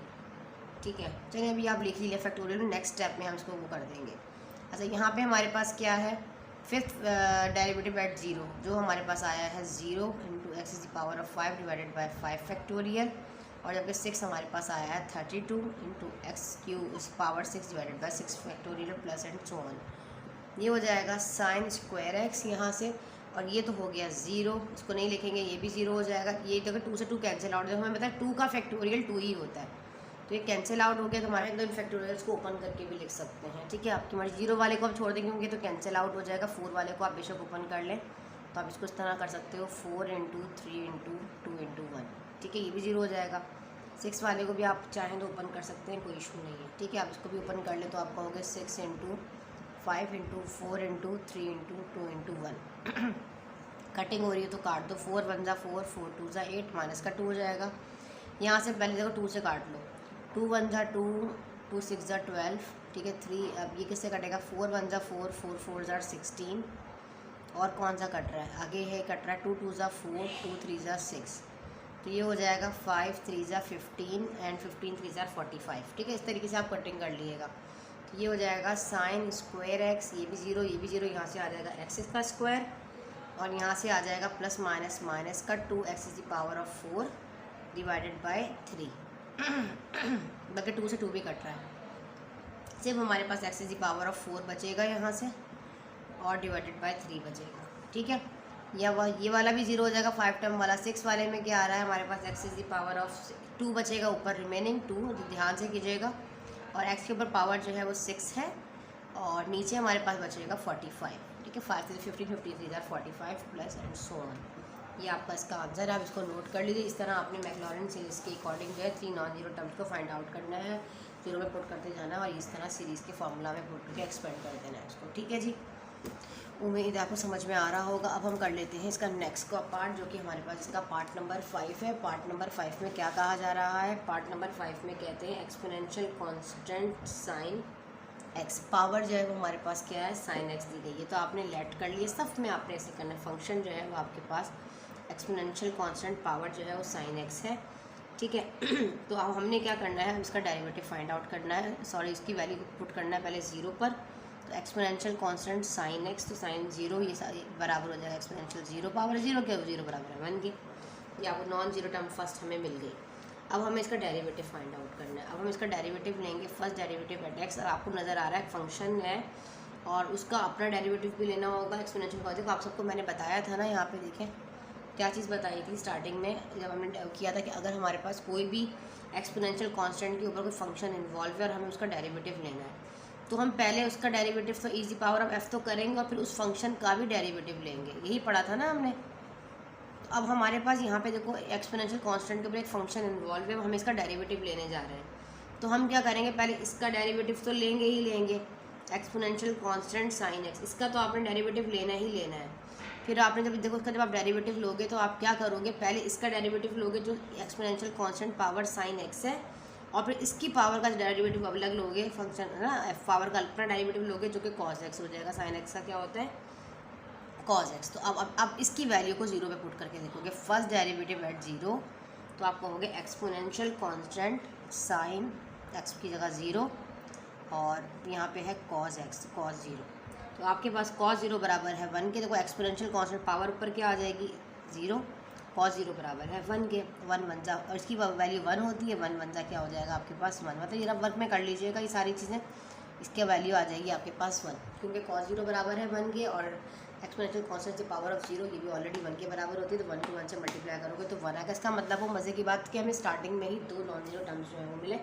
ठीक है। चलिए अभी आप लिख लीजिए फैक्टोरियल, नेक्स्ट स्टेप में हम इसको वो कर देंगे। अच्छा यहाँ पे हमारे पास क्या है 5th डेरिवेटिव एट 0 जो हमारे पास आया है 0 into x is the power of 5 divided by 5 factorial, और जबकि 6 हमारे पास आया है 32 इंटू x³ इस power 6 divided by 6 factorial plus and so on. ये हो जाएगा साइन स्क्वायर एक्स यहाँ से, और ये तो हो गया 0, इसको नहीं लिखेंगे, ये भी 0 हो जाएगा। ये देखो 2 से 2 कैंसिल आउट, हमें पता है 2 का फैक्टोरियल 2 ही होता है, तो ये कैंसिल आउट हो गया। तो हमारे दो फैक्टोरियल्स को ओपन करके भी लिख सकते हैं, ठीक है। आपकी मर्जी, 0 वाले को आप छोड़ देंगे होंगे तो कैंसिल आउट हो जाएगा, 4 वाले को आप बेशक ओपन कर लें, तो आप इसको इस तरह कर सकते हो 4 इंटू 3 इंटू 2 इंटू 1, ठीक है, ये भी 0 हो जाएगा। 6 वाले को भी आप चाहें तो ओपन कर सकते हैं, कोई इशू नहीं है, ठीक है। आप इसको भी ओपन कर लें तो आप कहोगे 6 into 5 into 4 into 3 into 2 into 1 cutting हो रही है तो काट दो, 4 1 जा 4, 4 2 जा 8, माइनस का 2 हो जाएगा। यहाँ से पहले देखो 2 से काट लो, 2 1 जा 2, 2 6 जा 12, ठीक है। 3 अब ये किससे कटेगा, 4 1 जा 4, 4 4 जा 16, और कौन सा कट रहा है, आगे है कट रहा है 2 2 जा 4, 2 3 जा 6, तो ये हो जाएगा 5 3 जा 15 एंड 15 3 जा 45, ठीक है। इस तरीके से आप कटिंग कर लीजिएगा, तो ये हो जाएगा साइन स्क्वायर एक्स, ये भी 0 ये भी 0, यहाँ से आ जाएगा एक्स का स्क्वायर, और यहाँ से आ जाएगा प्लस माइनस माइनस का 2 x is the power of 4 divided by 3 बल्कि 2 से 2 भी कट रहा है, सिर्फ हमारे पास x is the power of 4 बचेगा यहाँ से, और डिवाइडेड बाय 3 बचेगा, ठीक है। या ये वाला भी 0 हो जाएगा 5 टर्म वाला। 6 वाले में क्या आ रहा है हमारे पास, x is the power of 2 बचेगा ऊपर, रिमेनिंग 2 ध्यान से कीजिएगा, और एक्स के ऊपर पावर जो है वो 6 है, और नीचे हमारे पास बचेगा 45, ठीक है। 5 से 15 53 जा 45 प्लस एंड सो ऑन। ये आपका इसका आंसर है, आप इसको नोट कर लीजिए। इस तरह आपने मैक्लॉरेन सीरीज़ के अकॉर्डिंग जो है 3 नॉन जीरो टर्म्स को फाइंड आउट करना है, 0 में पुट करते जाना है, और इस तरह सीरीज़ के फार्मूला में पुट करके एक्सपेंड कर देना है इसको, ठीक है जी। उम्मीद आपको समझ में आ रहा होगा। अब हम कर लेते हैं इसका नेक्स्ट का पार्ट, जो कि हमारे पास इसका पार्ट नंबर 5 है। पार्ट नंबर 5 में क्या कहा जा रहा है, पार्ट नंबर 5 में कहते हैं exponential constant sine x, power जो है वो हमारे पास क्या है साइन एक्स दी गई है, तो आपने लेट कर लिए, सब में आपने ऐसे करना है। फंक्शन जो है वो आपके पास एक्सपोनेंशियल कांस्टेंट पावर जो है वो साइन एक्स है, ठीक है। तो अब हमने क्या करना है, हम इसका डेरिवेटिव फाइंड आउट करना है, सॉरी इसकी वैल्यू पुट करना है पहले 0 पर। तो एक्सपोनेंशियल कांस्टेंट साइन एक्स, तो साइन 0 ये बराबर हो जाएगा एक्सपोनेंशियल 0 पावर 0 के, 0 बराबर है 1 के, ये आपको नॉन जीरो टर्म फर्स्ट हमें मिल गई। अब हमें इसका डेरिवेटिव फाइंड आउट करना है। अब हम इसका डेरिवेटिव लेंगे, फर्स्ट डेरिवेटिव एट एक्स, और आपको नज़र आ रहा है फंक्शन है और उसका अपना डेरिवेटिव भी लेना होगा एक्सपोनेंशियल कांस्टेंट। आप सबको मैंने बताया था ना, यहाँ पे देखें क्या चीज़ बताई थी स्टार्टिंग में जब हमने किया था कि अगर हमारे पास कोई भी एक्सपोनेंशियल कांस्टेंट के ऊपर कोई फंक्शन इन्वॉल्व है और हमें उसका डेरिवेटिव लेना है, तो हम पहले उसका डेरिवेटिव तो इजी पावर ऑफ एफ तो करेंगे और फिर उस फंक्शन का भी डेरिवेटिव लेंगे, यही पढ़ा था ना हमने। तो अब हमारे पास यहाँ पे देखो एक्सपोनेंशियल कांस्टेंट के ऊपर एक फंक्शन इन्वॉल्व है, हम इसका डेरिवेटिव लेने जा रहे हैं, तो हम क्या करेंगे, पहले इसका डेरिवेटिव तो लेंगे ही लेंगे, एक्सपोनेंशियल कांस्टेंट साइन एक्स, इसका तो आपने डेरिवेटिव लेना ही लेना है। फिर आपने जब देखो इसका जब आप डेरिवेटिव लोगे तो आप क्या करोगे, पहले इसका डेरिवेटिव लोगे जो exponential constant power sine x है, और फिर इसकी पावर का डेरिवेटिव अलग लोगे, फंक्शन है ना एफ पावर का अपना डेरिवेटिव लोगे जो कि कॉस एक्स हो जाएगा। साइन एक्स का क्या होता है कॉस एक्स। तो अब इसकी वैल्यू को 0 पे पुट करके देखोगे, फर्स्ट डेरिवेटिव एट 0, तो आप कहोगे एक्सपोनेंशियल कांस्टेंट साइन एक्स की जगह 0, और यहाँ पे है कॉस एक्स कॉस 0, तो आपके पास कॉस 0 बराबर है 1 के। देखो एक्सपोनेंशियल कांस्टेंट पावर ऊपर क्या आ जाएगी 0, कॉस 0 बराबर है 1 के, 1 1 और इसकी वैल्यू 1 होती है, 1 1 क्या हो जाएगा आपके पास 1, मतलब ये रफ वर्क में कर लीजिएगा ये सारी चीज़ें। इसके वैल्यू आ जाएगी आपके पास 1, क्योंकि cos 0 बराबर है 1 के, और एक्सपोनेंशियल कांस्टेंट की पावर ऑफ 0 ये भी ऑलरेडी 1 के बराबर होती है, तो 1 को 1 से मल्टीप्लाई करोगे तो 1 आएगा। इसका मतलब वो मज़े की बात कि हमें स्टार्टिंग में ही 2 नॉन जीरो टर्म्स जो है वो मिले,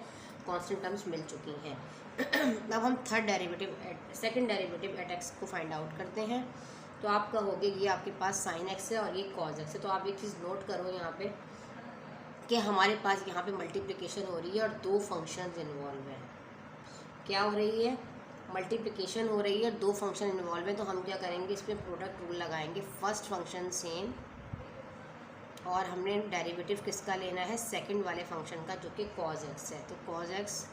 कांस्टेंट टर्म्स मिल चुकी हैं। अब हम सेकंड डेरिवेटिव एट एक्स को फाइंड आउट करते हैं। तो आप कहोगे ये आपके पास साइन एक्स है और ये कॉज एक्स है। तो आप एक चीज़ नोट करो यहाँ पे कि हमारे पास यहाँ पे मल्टीप्लिकेशन हो रही है और 2 फंक्शंस इन्वॉल्व हैं। क्या हो रही है? मल्टीप्लिकेशन हो रही है, 2 फंक्शन इन्वॉल्व है। तो हम क्या करेंगे, इसमें प्रोडक्ट रूल लगाएंगे। फर्स्ट फंक्शन सेम, और हमने डेरिवेटिव किसका लेना है? सेकंड वाले फंक्शन का, जो कि कॉज एक्स है। तो कॉज एक्स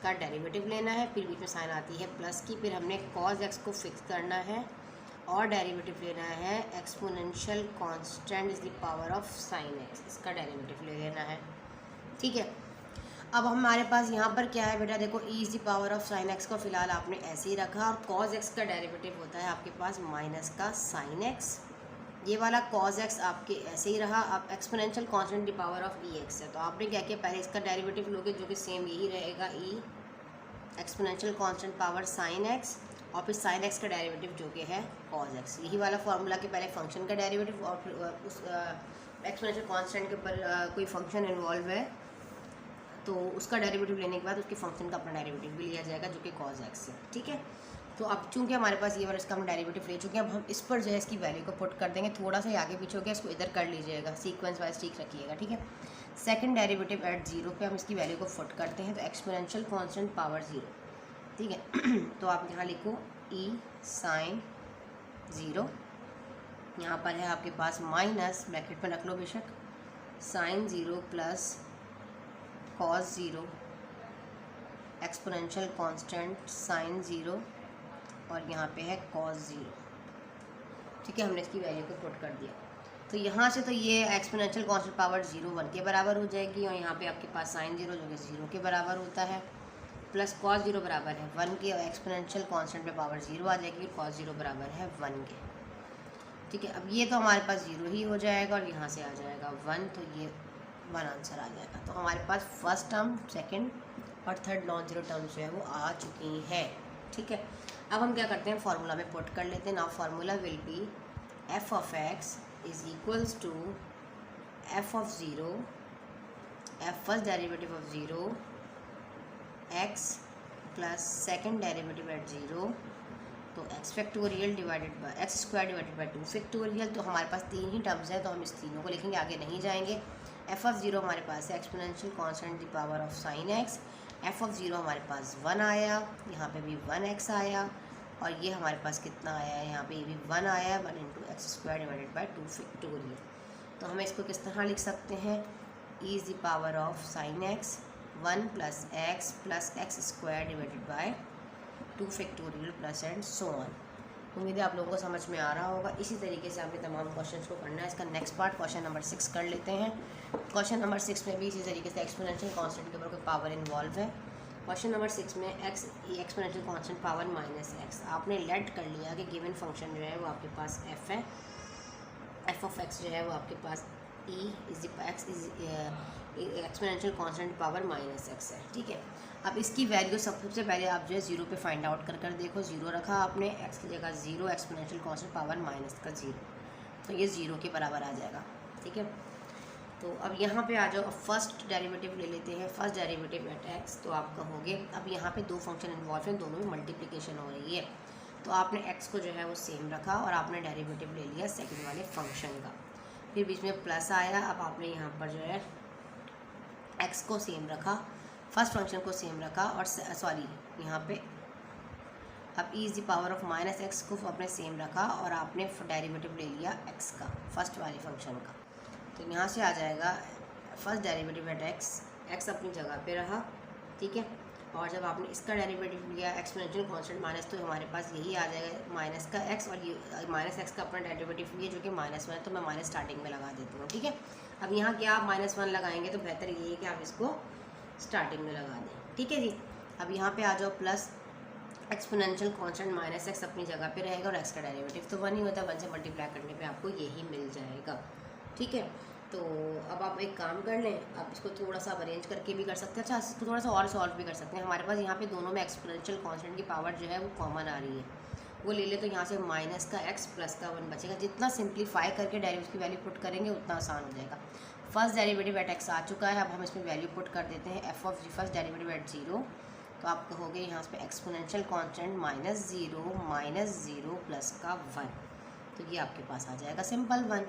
का डेरिवेटिव लेना है, फिर बीच में साइन आती है प्लस की, फिर हमने कॉज एक्स को फिक्स करना है और डेरिवेटिव लेना है exponential constant is the power of sine x, इसका डेरिवेटिव ले लेना है। ठीक है, अब हमारे पास यहाँ पर क्या है बेटा, देखो e is the power of sine x को फिलहाल आपने ऐसे ही रखा, और कॉज एक्स का डेरिवेटिव होता है आपके पास माइनस का साइन एक्स। ये वाला कॉज एक्स आपके ऐसे ही रहा। अब exponential constant the power of E x है, तो आपने क्या किया, पहले इसका डेरिवेटिव लोगे जो कि सेम यही रहेगा, e exponential constant power sine x, और फिर साइन एक्स का डेरिवेटिव जो कि है कॉज एक्स। यही वाला फार्मूला के पहले फंक्शन का डेरिवेटिव, और फिर उस एक्सपोनेंशियल कांस्टेंट के ऊपर कोई फंक्शन इन्वॉल्व है तो उसका डेरिवेटिव लेने के बाद उसके फंक्शन का अपना डेरिवेटिव भी लिया जाएगा जो कि कॉज एक्स है। ठीक है, तो अब चूंकि हमारे पास ये वाला इसका हम डेरिवेटिव ले चुके हैं, अब हम इस पर जो है इसकी वैल्यू को पुट कर देंगे। थोड़ा सा आगे पीछे हो गया, इसको इधर कर लीजिएगा, सीक्वेंस वाइज ठीक रखिएगा। ठीक है, सेकंड डेरिवेटिव एट 0 पे हम इसकी वैल्यू को पुट करते हैं, तो एक्सपोनेंशियल कांस्टेंट पावर 0। ठीक है, तो आप यहाँ लिखो ई साइन 0, यहाँ पर है आपके पास माइनस, ब्रैकेट में रख लो बेशक, sine 0 plus cos 0 exponential constant sine 0, और यहाँ पे है कॉस 0। ठीक है, हमने इसकी वैल्यू को पुट कर दिया। तो यहाँ से तो ये एक्सपोनेंशियल कांस्टेंट पावर 0 1 के बराबर हो जाएगी, और यहाँ पे आपके पास साइन 0 जो कि 0 के बराबर होता है, प्लस कॉस 0 बराबर है 1 के, और एक्सपोनेंशियल कांस्टेंट पे पावर 0 आ जाएगी, और कॉस 0 बराबर है 1 के। ठीक है, अब ये तो हमारे पास 0 ही हो जाएगा, और यहाँ से आ जाएगा 1, तो ये 1 आंसर आ जाएगा। तो हमारे पास फर्स्ट टर्म, सेकेंड और थर्ड नॉन जीरो टर्म जो है वो आ चुकी है। ठीक है, अब हम क्या करते हैं, फार्मूला में पुट कर लेते हैं। Now formula will be f of x is equals to f of 0, f first derivative of 0, x plus second derivative at 0, तो x factorial divided by x square divided by 2 factorial. तो हमारे पास 3 ही terms हैं, तो हम इस तीनों को लिखेंगे, आगे नहीं जाएंगे। एफ ऑफ 0 हमारे पास है exponential constant the power of sine x, f of 0 हमारे पास 1 आया, यहाँ पे भी 1x आया, और ये हमारे पास कितना आया है, यहाँ पे ये भी 1 आया है, 1 into x square divided by 2 factorial. तो हम इसको किस तरह लिख सकते हैं, e is the power of sine x 1 plus x square divided by 2 factorial plus and so on. उम्मीद है आप लोगों को समझ में आ रहा होगा। इसी तरीके से आपने तमाम क्वेश्चंस को करना है। इसका नेक्स्ट पार्ट क्वेश्चन नंबर 6 कर लेते हैं। क्वेश्चन नंबर 6 में भी इसी तरीके से एक्सपोनेंशियल कांस्टेंट के ऊपर कोई पावर इन्वॉल्व है। क्वेश्चन नंबर 6 में exponential constant power minus x, आपने लेट कर लिया कि गिवन फंक्शन जो है वो आपके पास एफ है, एफ ऑफ एक्स जो है वो आपके पास e is x is exponential constant power minus x है। ठीक है, अब इसकी वैल्यू सबसे पहले आप जो है 0 पे फाइंड आउट कर देखो। 0 रखा आपने, एक्स की जगह 0, एक्सपोनेंशियल कांस्टेंट पावर माइनस का 0, तो ये 0 के बराबर आ जाएगा। ठीक है, तो अब यहाँ पे आ जाओ। अब फर्स्ट डेरिवेटिव ले लेते हैं, फर्स्ट डेरिवेटिव एट एक्स। तो आप कहोगे अब यहाँ पे 2 फंक्शन इन्वॉल्व हैं, दोनों में मल्टीप्लिकेशन हो रही है, तो आपने एक्स को जो है वो सेम रखा और आपने डेरिवेटिव ले लिया सेकंड वाले फंक्शन का, फिर बीच में प्लस आया। अब आपने यहाँ पर जो है एक्स को सेम रखा, फर्स्ट फंक्शन को सेम रखा, और सॉरी यहाँ पे अब e is the power of minus x को आपने सेम रखा, और आपने डेरिवेटिव ले लिया एक्स का, फर्स्ट वाले फंक्शन का। तो यहाँ से आ जाएगा first derivative at x, x अपनी जगह पे रहा। ठीक है, और जब आपने इसका डेरिवेटिव लिया एक्सपोनेंशियल कांस्टेंट माइनस, तो हमारे पास यही आ जाएगा माइनस का एक्स, और ये माइनस एक्स का अपना डेरिवेटिव लिया जो कि -1 है, तो मैं माइनस स्टार्टिंग में लगा देती हूँ। ठीक है, अब यहाँ क्या आप -1 लगाएंगे तो बेहतर ये है कि आप इसको स्टार्टिंग में लगा दें। ठीक है जी, अब यहाँ पे आ जाओ plus exponential constant minus x अपनी जगह पे रहेगा, और एक्स का डेरिवेटिव तो 1 ही होता है, 1 से मल्टीप्लाई करने पे आपको यही मिल जाएगा। ठीक है, तो अब आप एक काम कर लें, आप इसको थोड़ा सा अरेंज करके भी कर सकते हैं। अच्छा, इसको थोड़ा सा और सॉल्व भी कर सकते हैं। हमारे पास यहाँ पे दोनों में एक्सपोनेंशियल कांस्टेंट की पावर जो है वो कॉमन आ रही है, वो ले ले तो यहाँ से माइनस का एक्स प्लस का 1 बचेगा। जितना सिंप्लीफाई करके डेरिवेटिव की वैल्यू पुट करेंगे उतना आसान हो जाएगा। फर्स्ट डेरिवेटिव एट एक्स आ चुका है, अब हम इसमें वैल्यू पुट कर देते हैं f of G first derivative at 0। तो आप कहोगे यहाँ पे एक्सपोनेंशियल कांस्टेंट -0 प्लस का 1, तो ये आपके पास आ जाएगा सिंपल 1।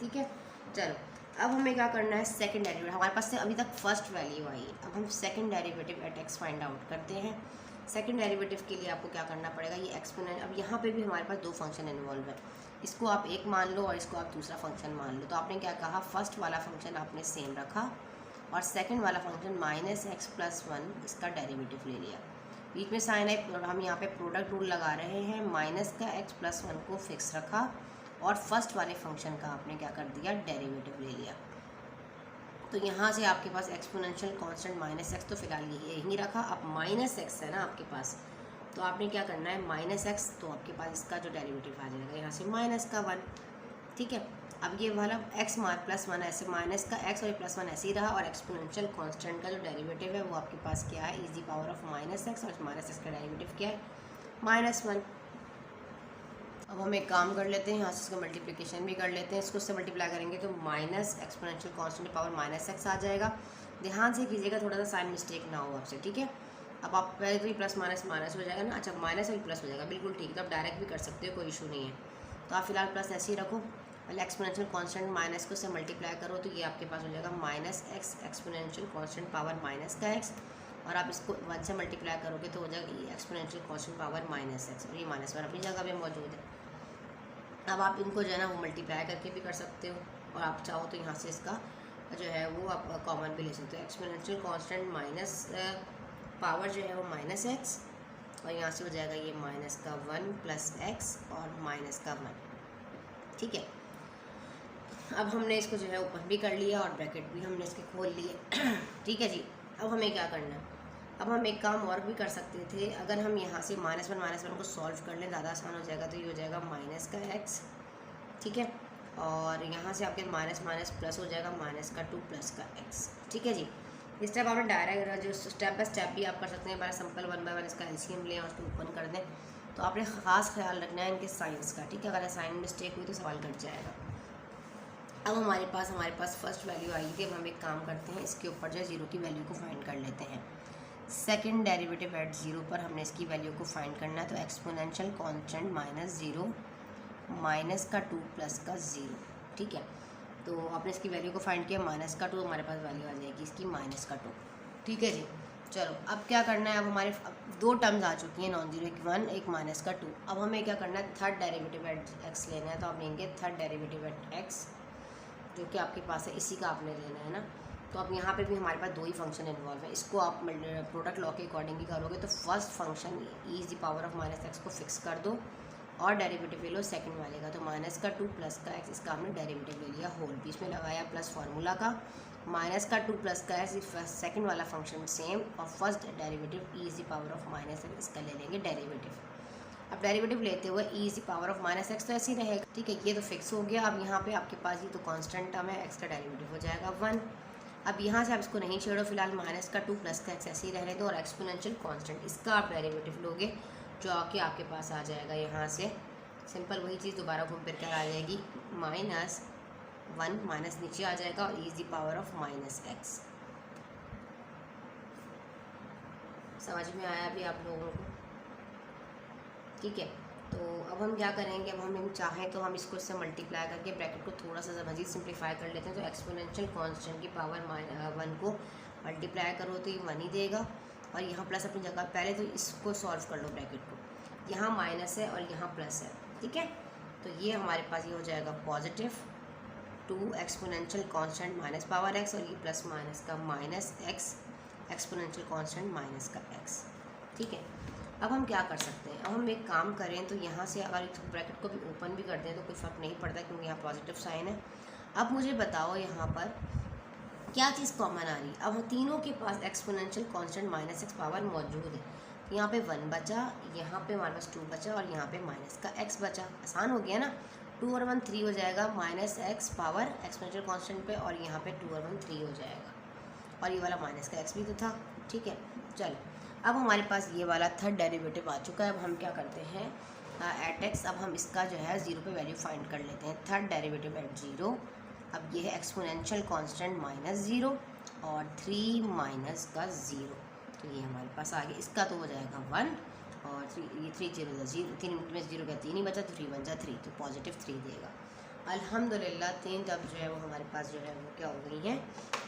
ठीक है, चलो अब हमें क्या करना है, सेकंड डेरिवेटिव। हमारे पास से अभी तक फर्स्ट वैल्यू आई है, अब हम second derivative at x find out करते हैं। सेकंड डेरिवेटिव के लिए आपको क्या करना पड़ेगा, ये एक्सपोनेंट, अब यहाँ पे भी हमारे पास दो फंक्शन इन्वॉल्व है, इसको आप एक मान लो और इसको आप दूसरा फंक्शन मान लो। तो आपने क्या कहा, फर्स्ट वाला फंक्शन आपने सेम रखा और सेकंड वाला फंक्शन -x + 1 इसका डेरिवेटिव ले लिया। बीच में साइन है, हम यहाँ पे प्रोडक्ट रूल लगा रहे हैं, माइनस का x + 1 को फिक्स रखा और फर्स्ट वाले फंक्शन का आपने क्या कर दिया, डेरिवेटिव ले लिया। तो यहाँ से आपके पास एक्सपोनेंशियल कांस्टेंट -x तो फिलहाल यही रखा, अब -x है ना आपके पास, तो आपने क्या करना है -x, तो आपके पास इसका जो डेरिवेटिव आ जाएगा यहाँ से -1। ठीक है, अब ये वाला x +1 ऐसे माइनस का x और ये +1 ऐसे ही रहा, और एक्सपोनेंशियल कांस्टेंट का जो डेरिवेटिव है वो आपके पास क्या है, e⁻⁻⁻ और -x का डेरिवेटिव क्या है, -1। अब हम एक काम कर लेते हैं, यहाँ से इसका मल्टीप्लिकेशन भी कर लेते हैं। इसको इससे मल्टीप्लाई करेंगे तो माइनस एक्सपोनेंशियल कांस्टेंट की पावर -x आ जाएगा। ध्यान से कीजिएगा, थोड़ा सा साइन मिस्टेक ना हो आपसे। ठीक है, अब आप पहले तो ये प्लस माइनस हो जाएगा ना, अच्छा माइनस और प्लस हो जाएगा, बिल्कुल ठीक है। तो आप डायरेक्ट भी कर सकते हो, कोई इशू नहीं है। तो आप फिलहाल प्लस ऐसे ही रखो, पहले एक्सपोनेंशियल कांस्टेंट माइनस को से मल्टीप्लाई करो तो ये आपके पास हो जाएगा -x exponential constant power -x, और आप इसको 1 से मल्टीप्लाई करोगे तो हो जाएगा ये एक्सपोनेंशियल कांस्टेंट पावर -x, और ये -1 अपनी जगह पे मौजूद है। अब आप इनको जो है ना वो मल्टीप्लाई करके भी कर सकते हो, और आप चाहो तो यहाँ से इसका जो है वो आप कॉमन भी ले सकते हो। एक्सपोनेंशियल कांस्टेंट माइनस पावर जो है वो -x, और यहाँ से हो जाएगा ये -1 + x और -1। ठीक है, अब हमने इसको जो है ओपन भी कर लिया और ब्रैकेट भी हमने इसके खोल लिए। ठीक है जी, अब हमें क्या करना है, अब हम एक काम और भी कर सकते थे, अगर हम यहाँ से -1 को सॉल्व कर लें ज़्यादा आसान हो जाएगा। तो ये हो जाएगा -x, ठीक है, और यहाँ से आपके माइनस प्लस हो जाएगा -2 + का x। ठीक है जी, इस टाइप आपने डायरेक्ट जो स्टेप बाय स्टेप भी आप कर सकते हैं। पहले सिंपल 1 बाय 1 इसका एलसीएम लें और उसको ओपन कर दें। तो आपने ख़ास ख्याल रखना है इनके साइंस का। ठीक है, अगर साइन मिस्टेक हुई तो सवाल कट जाएगा। अब हमारे पास फर्स्ट वैल्यू आई थी। अब हम एक काम करते हैं, इसके ऊपर जो है 0 की वैल्यू को फाइंड कर लेते हैं। सेकंड डेरिवेटिव एट 0 पर हमने इसकी वैल्यू को फाइंड करना है। तो एक्सपोनेंशियल कांस्टेंट -0 -2 + का 0। ठीक है, तो आपने इसकी वैल्यू को फाइंड किया -2, हमारे पास वैल्यू आ जाएगी इसकी -2। ठीक है जी, चलो अब क्या करना है, अब हमारे दो टर्म्स आ चुकी हैं नॉन जीरो, एक 1 एक -2। अब हमें क्या करना है, थर्ड डेरिवेटिव एट x लेना है। तो आप लेंगे थर्ड डेरिवेटिव एट x, जो कि आपके पास है, इसी का आपने लेना है ना। तो अब यहाँ पे भी हमारे पास दो ही फंक्शन इन्वॉल्व है, इसको आप प्रोडक्ट लॉ के अकॉर्डिंग ही करोगे। तो फर्स्ट फंक्शन e⁻⁻ -x को फिक्स कर दो और डेरिवेटिव ले लो सेकंड वाले का। तो -2 + का x, इसका हमने डेरिवेटिव ले लिया होल, बीच में लगाया प्लस फार्मूला का, -2 + का x, सेकंड वाला फंक्शन सेम, और फर्स्ट डेरिवेटिव e⁻⁻x, इसका ले लेंगे डेरिवेटिव। अब डेरिवेटिव लेते हुए e⁻⁻x तो ऐसे ही रहेगा। ठीक है, ये तो फिक्स हो गया। अब यहाँ पे आपके पास ये तो कांस्टेंट टर्म है, x का डेरिवेटिव हो जाएगा 1। अब यहाँ से आप इसको नहीं छेड़ो, फिलहाल -2 + का x ऐसे ही रहने दो, और एक्सपोनेंशियल कांस्टेंट इसका आप डेरिवेटिव लोगे, जो आके आपके पास आ जाएगा यहाँ से सिंपल वही चीज़ दोबारा घूम फिर कर आ जाएगी, -1 माइनस नीचे आ जाएगा और e⁻⁻x। समझ में आया अभी आप लोगों को? ठीक है, तो अब हम क्या करेंगे, अब हम चाहें तो हम इसको इससे मल्टीप्लाई करके ब्रैकेट को थोड़ा सा मज़ीद सिंप्लीफाई कर लेते हैं। तो एक्सपोनेंशियल कांस्टेंट की पावर 1 को मल्टीप्लाई करो तो ये 1 ही देगा, और यहाँ प्लस अपनी जगह। पहले तो इसको सॉल्व कर लो ब्रैकेट को, यहाँ माइनस है और यहाँ प्लस है। ठीक है, तो ये हमारे पास ये हो जाएगा +2 एक्सपोनेंशियल कांस्टेंट -x, और ये प्लस माइनस का -x एक्सपोनेंशियल कांस्टेंट माइनस का x। ठीक है, अब हम क्या कर सकते हैं, अब हम एक काम करें, तो यहाँ से अगर ब्रैकेट को भी ओपन भी कर दें तो कोई फ़र्क नहीं पड़ता, क्योंकि यहाँ पॉजिटिव साइन है। अब मुझे बताओ यहाँ पर क्या चीज़ कॉमन आ रही है। अब तीनों के पास एक्सपोनेंशियल कांस्टेंट -x पावर मौजूद है। तो यहाँ पे 1 बचा, यहाँ पे हमारे पास 2 बचा, और यहाँ पे -x बचा। आसान हो गया ना। 2 और 1 3 हो जाएगा, minus x power exponential constant पे, और यहाँ पे 2 और 1 3 हो जाएगा, और ये वाला माइनस का एक्स भी तो था। ठीक है, चलो अब हमारे पास ये वाला थर्ड डेरिवेटिव आ चुका है। अब हम क्या करते हैं, एट एक्स, अब हम इसका जो है 0 पे वैल्यू फाइंड कर लेते हैं। थर्ड डेरिवेटिव एट 0, अब ये है एक्सपोनेंशियल कांस्टेंट -0 और 3 माइनस का 0, तो ये हमारे पास आ गया। इसका तो हो जाएगा 1 और 3, ये 3 0 0, 3 में 0 का 3 ही बचा, तो 3 1 जा 3, तो पॉजिटिव 3 देगा। अल्हम्दुलिल्लाह 3 टर्म जो है वो हमारे पास जो है वो क्या हो गई हैं,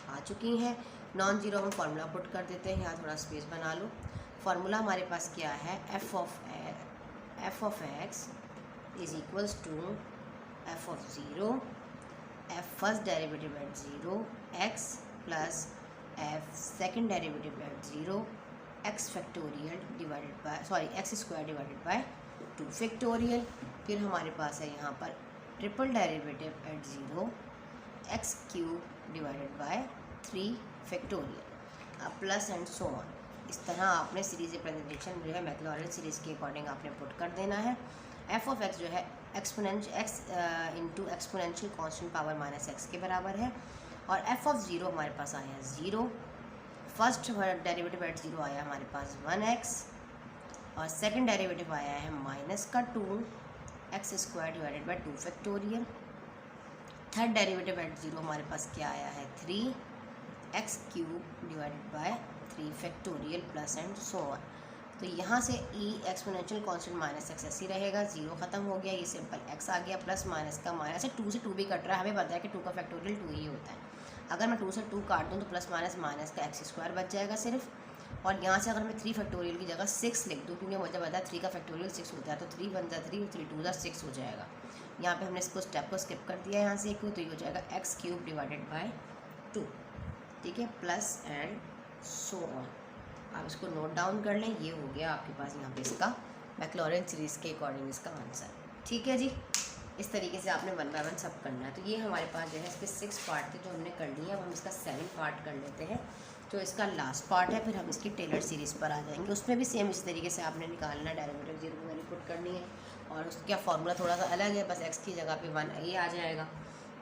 आ चुकी हैं। नॉन जीरो हम फार्मूला पुट कर देते हैं, यहाँ थोड़ा स्पेस बना लो। फार्मूला हमारे पास क्या है, f of x is equals to f of 0, f first derivative at 0 x plus f second derivative at 0 x factorial divided by x square divided by 2 factorial. फिर हमारे पास है यहाँ पर triple derivative at 0 x cube divided by 3 factorial, plus and so on. इस तरह आपने series representation जो है मैक्लॉरिन सीरीज़ के अकॉर्डिंग आपने पुट कर देना है। एफ ऑफ एक्स जो है x into exponential constant power minus x के बराबर है, और एफ ऑफ 0 हमारे पास आया 0, फर्स्ट डेरिवेटिव एट 0 आया हमारे पास 1x, और सेकंड डेरिवेटिव आया है माइनस का 2 x square divided by 2 factorial. Third derivative at 0 हमारे पास क्या आया है 3 x cube divided by 3 factorial plus and so on. तो यहाँ से ई एक्सपोनेंशियल कांस्टेंट माइनस एक्स ऐसे रहेगा, 0 ख़त्म हो गया, ये सिंपल एक्स आ गया, प्लस माइनस का माइनस है, 2 से 2 भी कट रहा है, हमें पता है कि 2 का फैक्टोरियल 2 ही होता है। अगर मैं 2 से 2 काट दूँ तो प्लस माइनस का एक्स स्क्वायर बच जाएगा सिर्फ, और यहाँ से अगर मैं 3 फैक्टोरियल की जगह 6 लिख दूँ, क्योंकि मुझे पता है 3 का फैक्टोरियल 6 होता है, तो 3 1 जा 3 3 2 जा 6 हो जाएगा। यहाँ पे हमने इसको स्टेप को स्किप कर दिया यहाँ से एक, तो ये हो जाएगा एक्स क्यूब डिवाइडेड बाय 2, ठीक है, प्लस एंड सो ऑन। आप इसको नोट डाउन कर लें, ये हो गया आपके पास यहाँ पे इसका मैक्लॉरिन सीरीज़ के अकॉर्डिंग इसका आंसर। ठीक है जी, इस तरीके से आपने 1 बाय 1 सब करना है। तो ये हमारे पास जो है इसके 6 पार्ट थे जो हमने कर लिए, अब हम इसका 7 पार्ट कर लेते हैं, तो इसका लास्ट पार्ट है, फिर हम इसकी टेलर सीरीज़ पर आ जाएंगे। उसमें भी सेम इस तरीके से आपने निकालना है, डेरिवेटिव 0 की वैल्यू पुट करनी है, और उसका फॉर्मूला थोड़ा सा अलग है, बस x की जगह पे 1 ये आ जाएगा।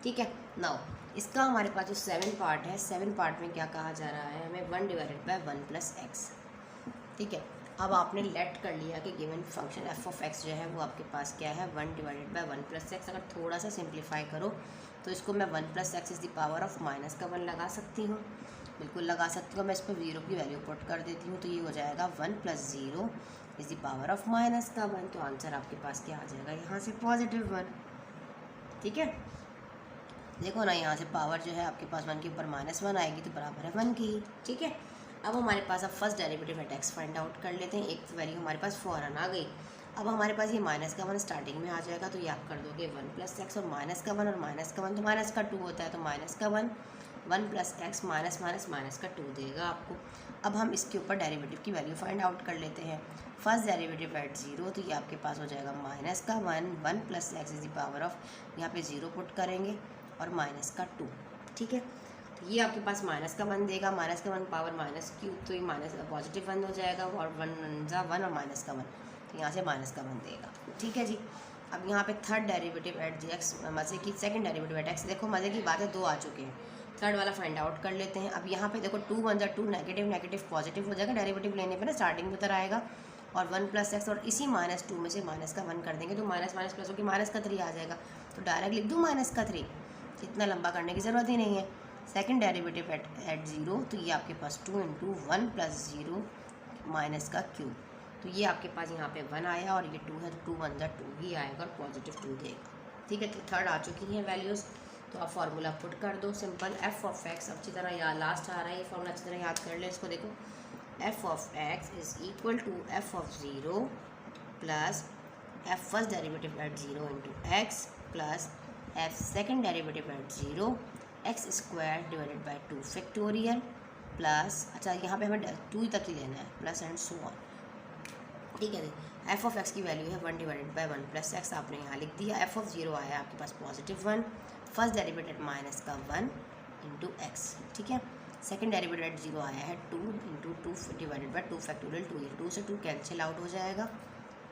ठीक है, नाउ इसका हमारे पास जो 7 पार्ट है, 7 पार्ट में क्या कहा जा रहा है, हमें 1 डिवाइडेड बाय 1 प्लस एक्स। ठीक है, अब आपने लेट कर लिया कि given function f of x जो है वो आपके पास क्या है 1 डिवाइडेड बाय 1 प्लस एक्स। अगर थोड़ा सा सिंप्लीफाई करो तो इसको मैं 1 plus x is the power of minus का 1 लगा सकती हूँ, बिल्कुल लगा सकती हूँ। मैं इस पर 0 की वैल्यू पुट कर देती हूँ, तो ये हो जाएगा 1 plus 0 is the power of minus का 1, तो आंसर आपके पास क्या आ जाएगा यहाँ से पॉजिटिव 1। ठीक है, देखो ना यहाँ से पावर जो है आपके पास 1 के ऊपर -1 आएगी तो बराबर है 1 की। ठीक है, अब हमारे पास अब first derivative at x find out कर लेते हैं। एक वैल्यू हमारे पास फ़ौरन आ गई। अब हमारे पास ये माइनस का 1 स्टार्टिंग में आ जाएगा, तो ये आप कर दोगे 1 प्लस एक्स, और माइनस का 1 और माइनस का 1 तो माइनस का 2 होता है, तो माइनस का 1 प्लस एक्स माइनस का 2 देगा आपको। अब हम इसके ऊपर डेरिवेटिव की वैल्यू फाइंड आउट कर लेते हैं। फर्स्ट डेरिवेटिव एट 0, तो ये आपके पास हो जाएगा माइनस का 1 plus x is the power of, यहाँ पे 0 पुट करेंगे और माइनस का 2। ठीक है, तो ये आपके पास माइनस का 1 देगा, माइनस का 1 पावर माइनस क्यूब, तो ये माइनस पॉजिटिव 1 हो जाएगा, और 1 और माइनस का 1, तो यहाँ से माइनस का 1 देगा। ठीक है जी, अब यहाँ पे थर्ड डेरिवेटिव एट एक्स, मज़े की सेकंड डेरिवेटिव एट एक्स, देखो मज़े की बात है 2 आ चुके हैं, थर्ड वाला फाइंड आउट कर लेते हैं। अब यहाँ पे देखो 2 1 जा 2, नेगेटिव पॉजिटिव हो जाएगा, डेरिवेटिव लेने पे ना स्टार्टिंग में उतर आएगा, और 1 प्लस एक्स, और इसी -2 में से माइनस का 1 कर देंगे, तो माइनस प्लस होकर माइनस का 3 आ जाएगा, तो डायरेक्ट लिख दूँ माइनस का 3, इतना लंबा करने की ज़रूरत ही नहीं है। सेकंड डेरिवेटिव एट 0, तो ये आपके पास 2 इंटू 1 प्लस 0 माइनस का क्यूब, तो ये आपके पास यहाँ पे 1 आया, और ये 2 है, तो 2 1 जा 2 ही आएगा, और पॉजिटिव 2 देगा। ठीक है, तो थर्ड आ चुकी हैं वैल्यूज़, तो आप फार्मूला पुट कर दो सिंपल। एफ ऑफ एक्स अच्छी तरह याद, लास्ट आ रहा है ये फार्मूला, अच्छी तरह याद कर ले इसको। देखो f of x is equal to f of 0 plus f first derivative at 0 into x plus f second derivative at 0 x square divided by 2 factorial plus, अच्छा यहाँ पे हमें 2 तक ही लेना है, प्लस एंड सो ऑन। ठीक है, एफ ऑफ एक्स की वैल्यू है 1 डिवाइडेड बाई 1 प्लस एक्स, आपने यहाँ लिख दिया। एफ ऑफ 0 आया आपके पास पॉजिटिव 1, फर्स्ट डेरिवेटिव माइनस का 1 इंटू एक्स। ठीक है, सेकंड डेरिवेटिव एट 0 आया है 2 इंटू 2 डिवाइडेड बाई 2 फैक्टोरियल 2, ये 2 से 2 कैंसिल आउट हो जाएगा,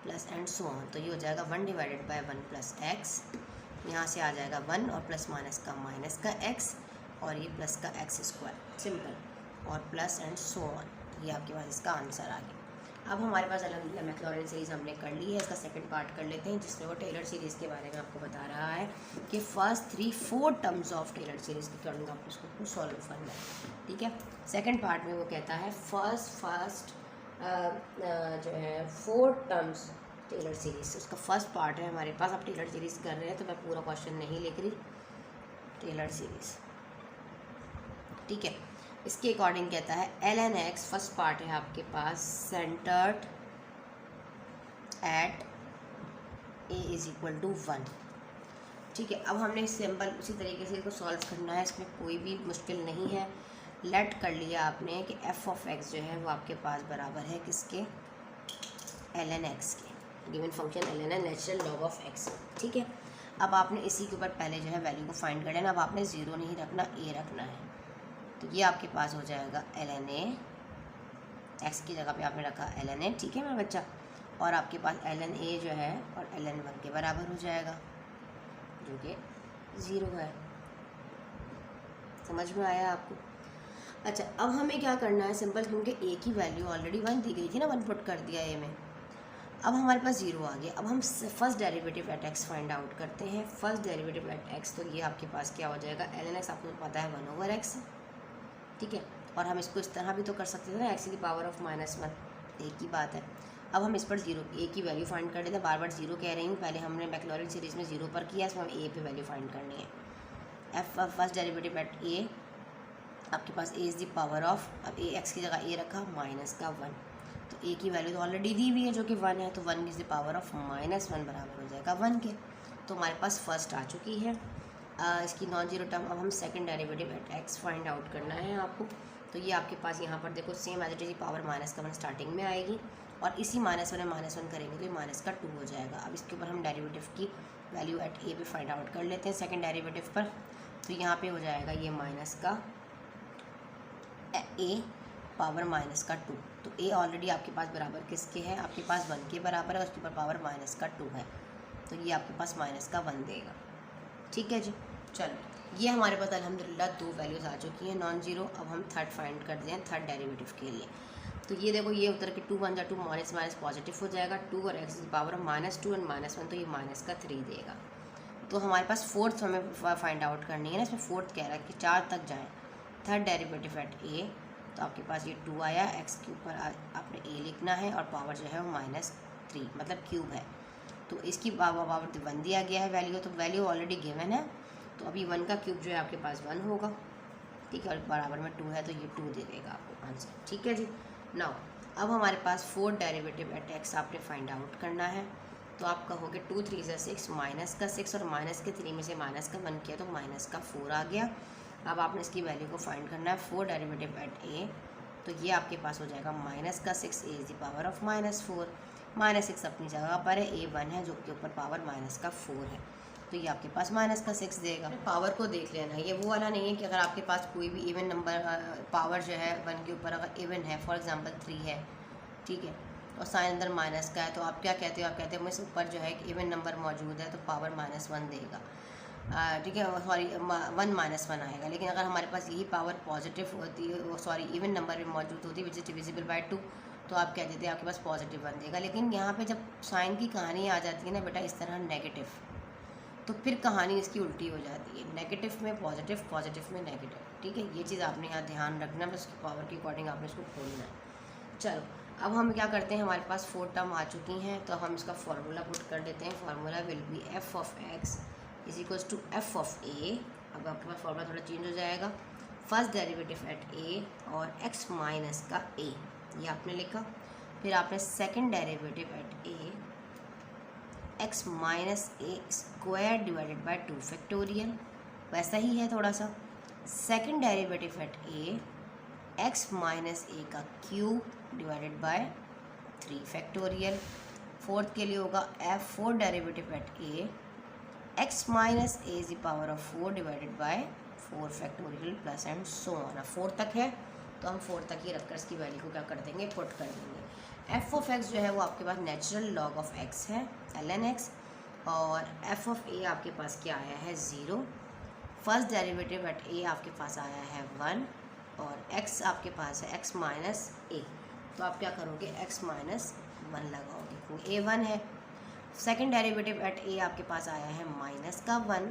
प्लस एंड सो ऑन, तो ये हो जाएगा 1 डिवाइडेड बाई 1 प्लस एक्स यहाँ से आ जाएगा 1 और प्लस माइनस का माइनस का x और ये प्लस का x स्क्वायर सिंपल और प्लस एंड सो ऑन। ये आपके पास इसका आंसर आ गया। अब हमारे पास अल्हम्दुलिल्लाह मैक्लॉरिन सीरीज़ हमने कर ली है। इसका सेकंड पार्ट कर लेते हैं जिसमें वो टेलर सीरीज़ के बारे में आपको बता रहा है कि first 3-4 terms of Taylor series के अकॉर्डिंग आपको उसको सॉल्व करना है। ठीक है, सेकंड पार्ट में वो कहता है फर्स्ट जो है 4 टर्म्स टेलर सीरीज़, उसका फर्स्ट पार्ट है हमारे पास। अब टेलर सीरीज़ कर रहे हैं तो मैं पूरा क्वेश्चन नहीं लिख रही, टेलर सीरीज़। ठीक है, इसके अकॉर्डिंग कहता है ln x फर्स्ट पार्ट है आपके पास centred at a is equal to 1। ठीक है, अब हमने सिंपल उसी तरीके से इसको सॉल्व करना है, इसमें कोई भी मुश्किल नहीं है। लेट कर लिया आपने कि f ऑफ x जो है वो आपके पास बराबर है किसके, ln x के, गिवन फंक्शन ln है नेचुरल लॉग ऑफ x। ठीक है, अब आपने इसी के ऊपर पहले जो है वैल्यू को फाइंड कर लेना। अब आपने 0 नहीं रखना, a रखना है। तो ये आपके पास हो जाएगा ln a, x की जगह पे आपने रखा ln a। ठीक है मेरा बच्चा, और आपके पास ln a जो है और ln 1 के बराबर हो जाएगा जो कि 0 है। समझ में आया आपको? अच्छा, अब हमें क्या करना है सिंपल, क्योंकि a की वैल्यू ऑलरेडी 1 दी गई थी ना, 1 पुट कर दिया a में। अब हमारे पास 0 आ गया। अब हम first derivative eight x find out करते हैं। फर्स्ट डेरिवेटिव एट x, तो ये आपके पास क्या हो जाएगा, ln x आपको पता है 1/x। ठीक है, और हम इसको इस तरह भी तो कर सकते थे ना, x की पावर ऑफ -1, एक ही बात है। अब हम इस पर 0 a की वैल्यू फाइंड कर लेते हैं। बार बार 0 कह रही हूँ, पहले हमने मैक्लॉरिन सीरीज़ में 0 पर किया, इसमें हम a पे वैल्यू फाइंड करनी है। फर्स्ट डेरिवेटिव एट a आपके पास a is the power of, अब a x की जगह a रखा माइनस का 1, तो a की वैल्यू तो ऑलरेडी दी हुई है जो कि 1 है, तो 1 इज़ द पावर ऑफ -1 बराबर हो जाएगा 1 के। तो हमारे पास फर्स्ट आ चुकी है इसकी नॉन जीरो टर्म। अब हम second derivative eight x find out करना है आपको। तो ये आपके पास यहाँ पर देखो same as it is power -1 starting में आएगी और इसी -1 में -1 करेंगे तो ये -2 हो जाएगा। अब इसके ऊपर हम डेरिवेटिव की वैल्यू एट a पे फाइंड आउट कर लेते हैं सेकंड डेरिवेटिव पर। तो यहाँ पे हो जाएगा ये a पावर -2। तो a ऑलरेडी आपके पास बराबर किसके है, आपके पास 1 के बराबर है, उसके ऊपर पावर -2 है, तो ये आपके पास -1 देगा। ठीक है जी, चलो ये हमारे पास अल्हम्दुलिल्लाह 2 वैल्यूज़ आ चुकी हैं नॉन जीरो। अब हम थर्ड फाइंड कर दें थर्ड डेरिवेटिव के लिए। तो ये देखो ये उतर के 2 1 जा 2 माइनस पॉजिटिव हो जाएगा, 2 और x की पावर -2 एंड -1, तो ये -3 देगा। तो हमारे पास फोर्थ हमें फाइंड आउट करनी है ना, इसमें फोर्थ कह रहा है कि 4 तक जाएँ। थर्ड डेरिवेटिव एट a, तो आपके पास ये 2 आया, x के ऊपर आपने a लिखना है और पावर जो है वो -3 मतलब क्यूब है। तो इसकी पावर 1 दिया गया है वैल्यू, तो वैल्यू ऑलरेडी गिवन है, तो अभी 1 का क्यूब जो है आपके पास 1 होगा। ठीक है, और बराबर में 2 है तो ये 2 दे देगा आपको आंसर। ठीक है जी, नाउ अब हमारे पास फोर्थ डेरिवेटिव एट x आपने फाइंड आउट करना है। तो आप कहोगे 2 3 6 -6 और -3 में से -1 किया तो -4 आ गया। अब आपने इसकी वैल्यू को फाइंड करना है फोर्थ डेरिवेटिव एट a, तो ये आपके पास हो जाएगा -6 a is the power of -4, -6 अपनी जगह पर है, a 1 है जो के ऊपर पावर -4 है, तो ये आपके पास -6 देगा। पावर को देख लेना, ये वो वाला नहीं है कि अगर आपके पास कोई भी इवन नंबर पावर जो है 1 के ऊपर अगर इवन है, फॉर एग्जांपल 3 है, ठीक है, और साइन अंदर माइनस का है, तो आप क्या कहते हो, आप कहते हो मुझे ऊपर जो है इवन नंबर मौजूद है तो पावर -1 देगा। ठीक है, सॉरी 1 -1 आएगा। लेकिन अगर हमारे पास यही पावर पॉजिटिव होती है, सॉरी इवन नंबर में मौजूद होती है विच इज़ डिविजिबल बाय 2, तो आप कह देते हैं आपके पास +1 देगा। लेकिन यहाँ पे जब साइन की कहानी आ जाती है ना बेटा इस तरह नेगेटिव, तो फिर कहानी इसकी उल्टी हो जाती है, नेगेटिव में पॉजिटिव, पॉजिटिव में नेगेटिव। ठीक है, ये चीज़ आपने यहाँ ध्यान रखना है, बस उसकी पावर के अकॉर्डिंग आपने इसको खोलना है। चलो अब हम क्या करते हैं, हमारे पास 4 टर्म आ चुकी हैं, तो हम इसका फार्मूला पुट कर देते हैं। Formula will be f of x is equals to f of a। अब आपके पास फार्मूला थोड़ा चेंज हो जाएगा, फर्स्ट डेरिवेटिव एट a और x माइनस का a, ये आपने लिखा। फिर आपने second derivative at a x minus a square divided by 2 factorial, वैसा ही है थोड़ा सा। Second derivative at a x minus a का cube divided by 3 factorial. Fourth के लिए होगा fourth derivative at a x minus a is the power of 4 divided by 4 factorial plus and so on. 4 तक है तो हम 4 तक ही रखकर इसकी वैल्यू को क्या कर देंगे, पुट कर देंगे। f ऑफ x जो है वो आपके पास नेचुरल लॉग ऑफ x है ln x। और एफ ऑफ ए आपके पास क्या आया है 0, फर्स्ट डेरिवेटिव एट ए आपके पास आया है 1 और x आपके पास है x माइनस ए। तो आप क्या करोगे x माइनस 1 लगाओगे क्योंकि a 1 है। सेकंड डेरिवेटिव एट a आपके पास आया है माइनस का 1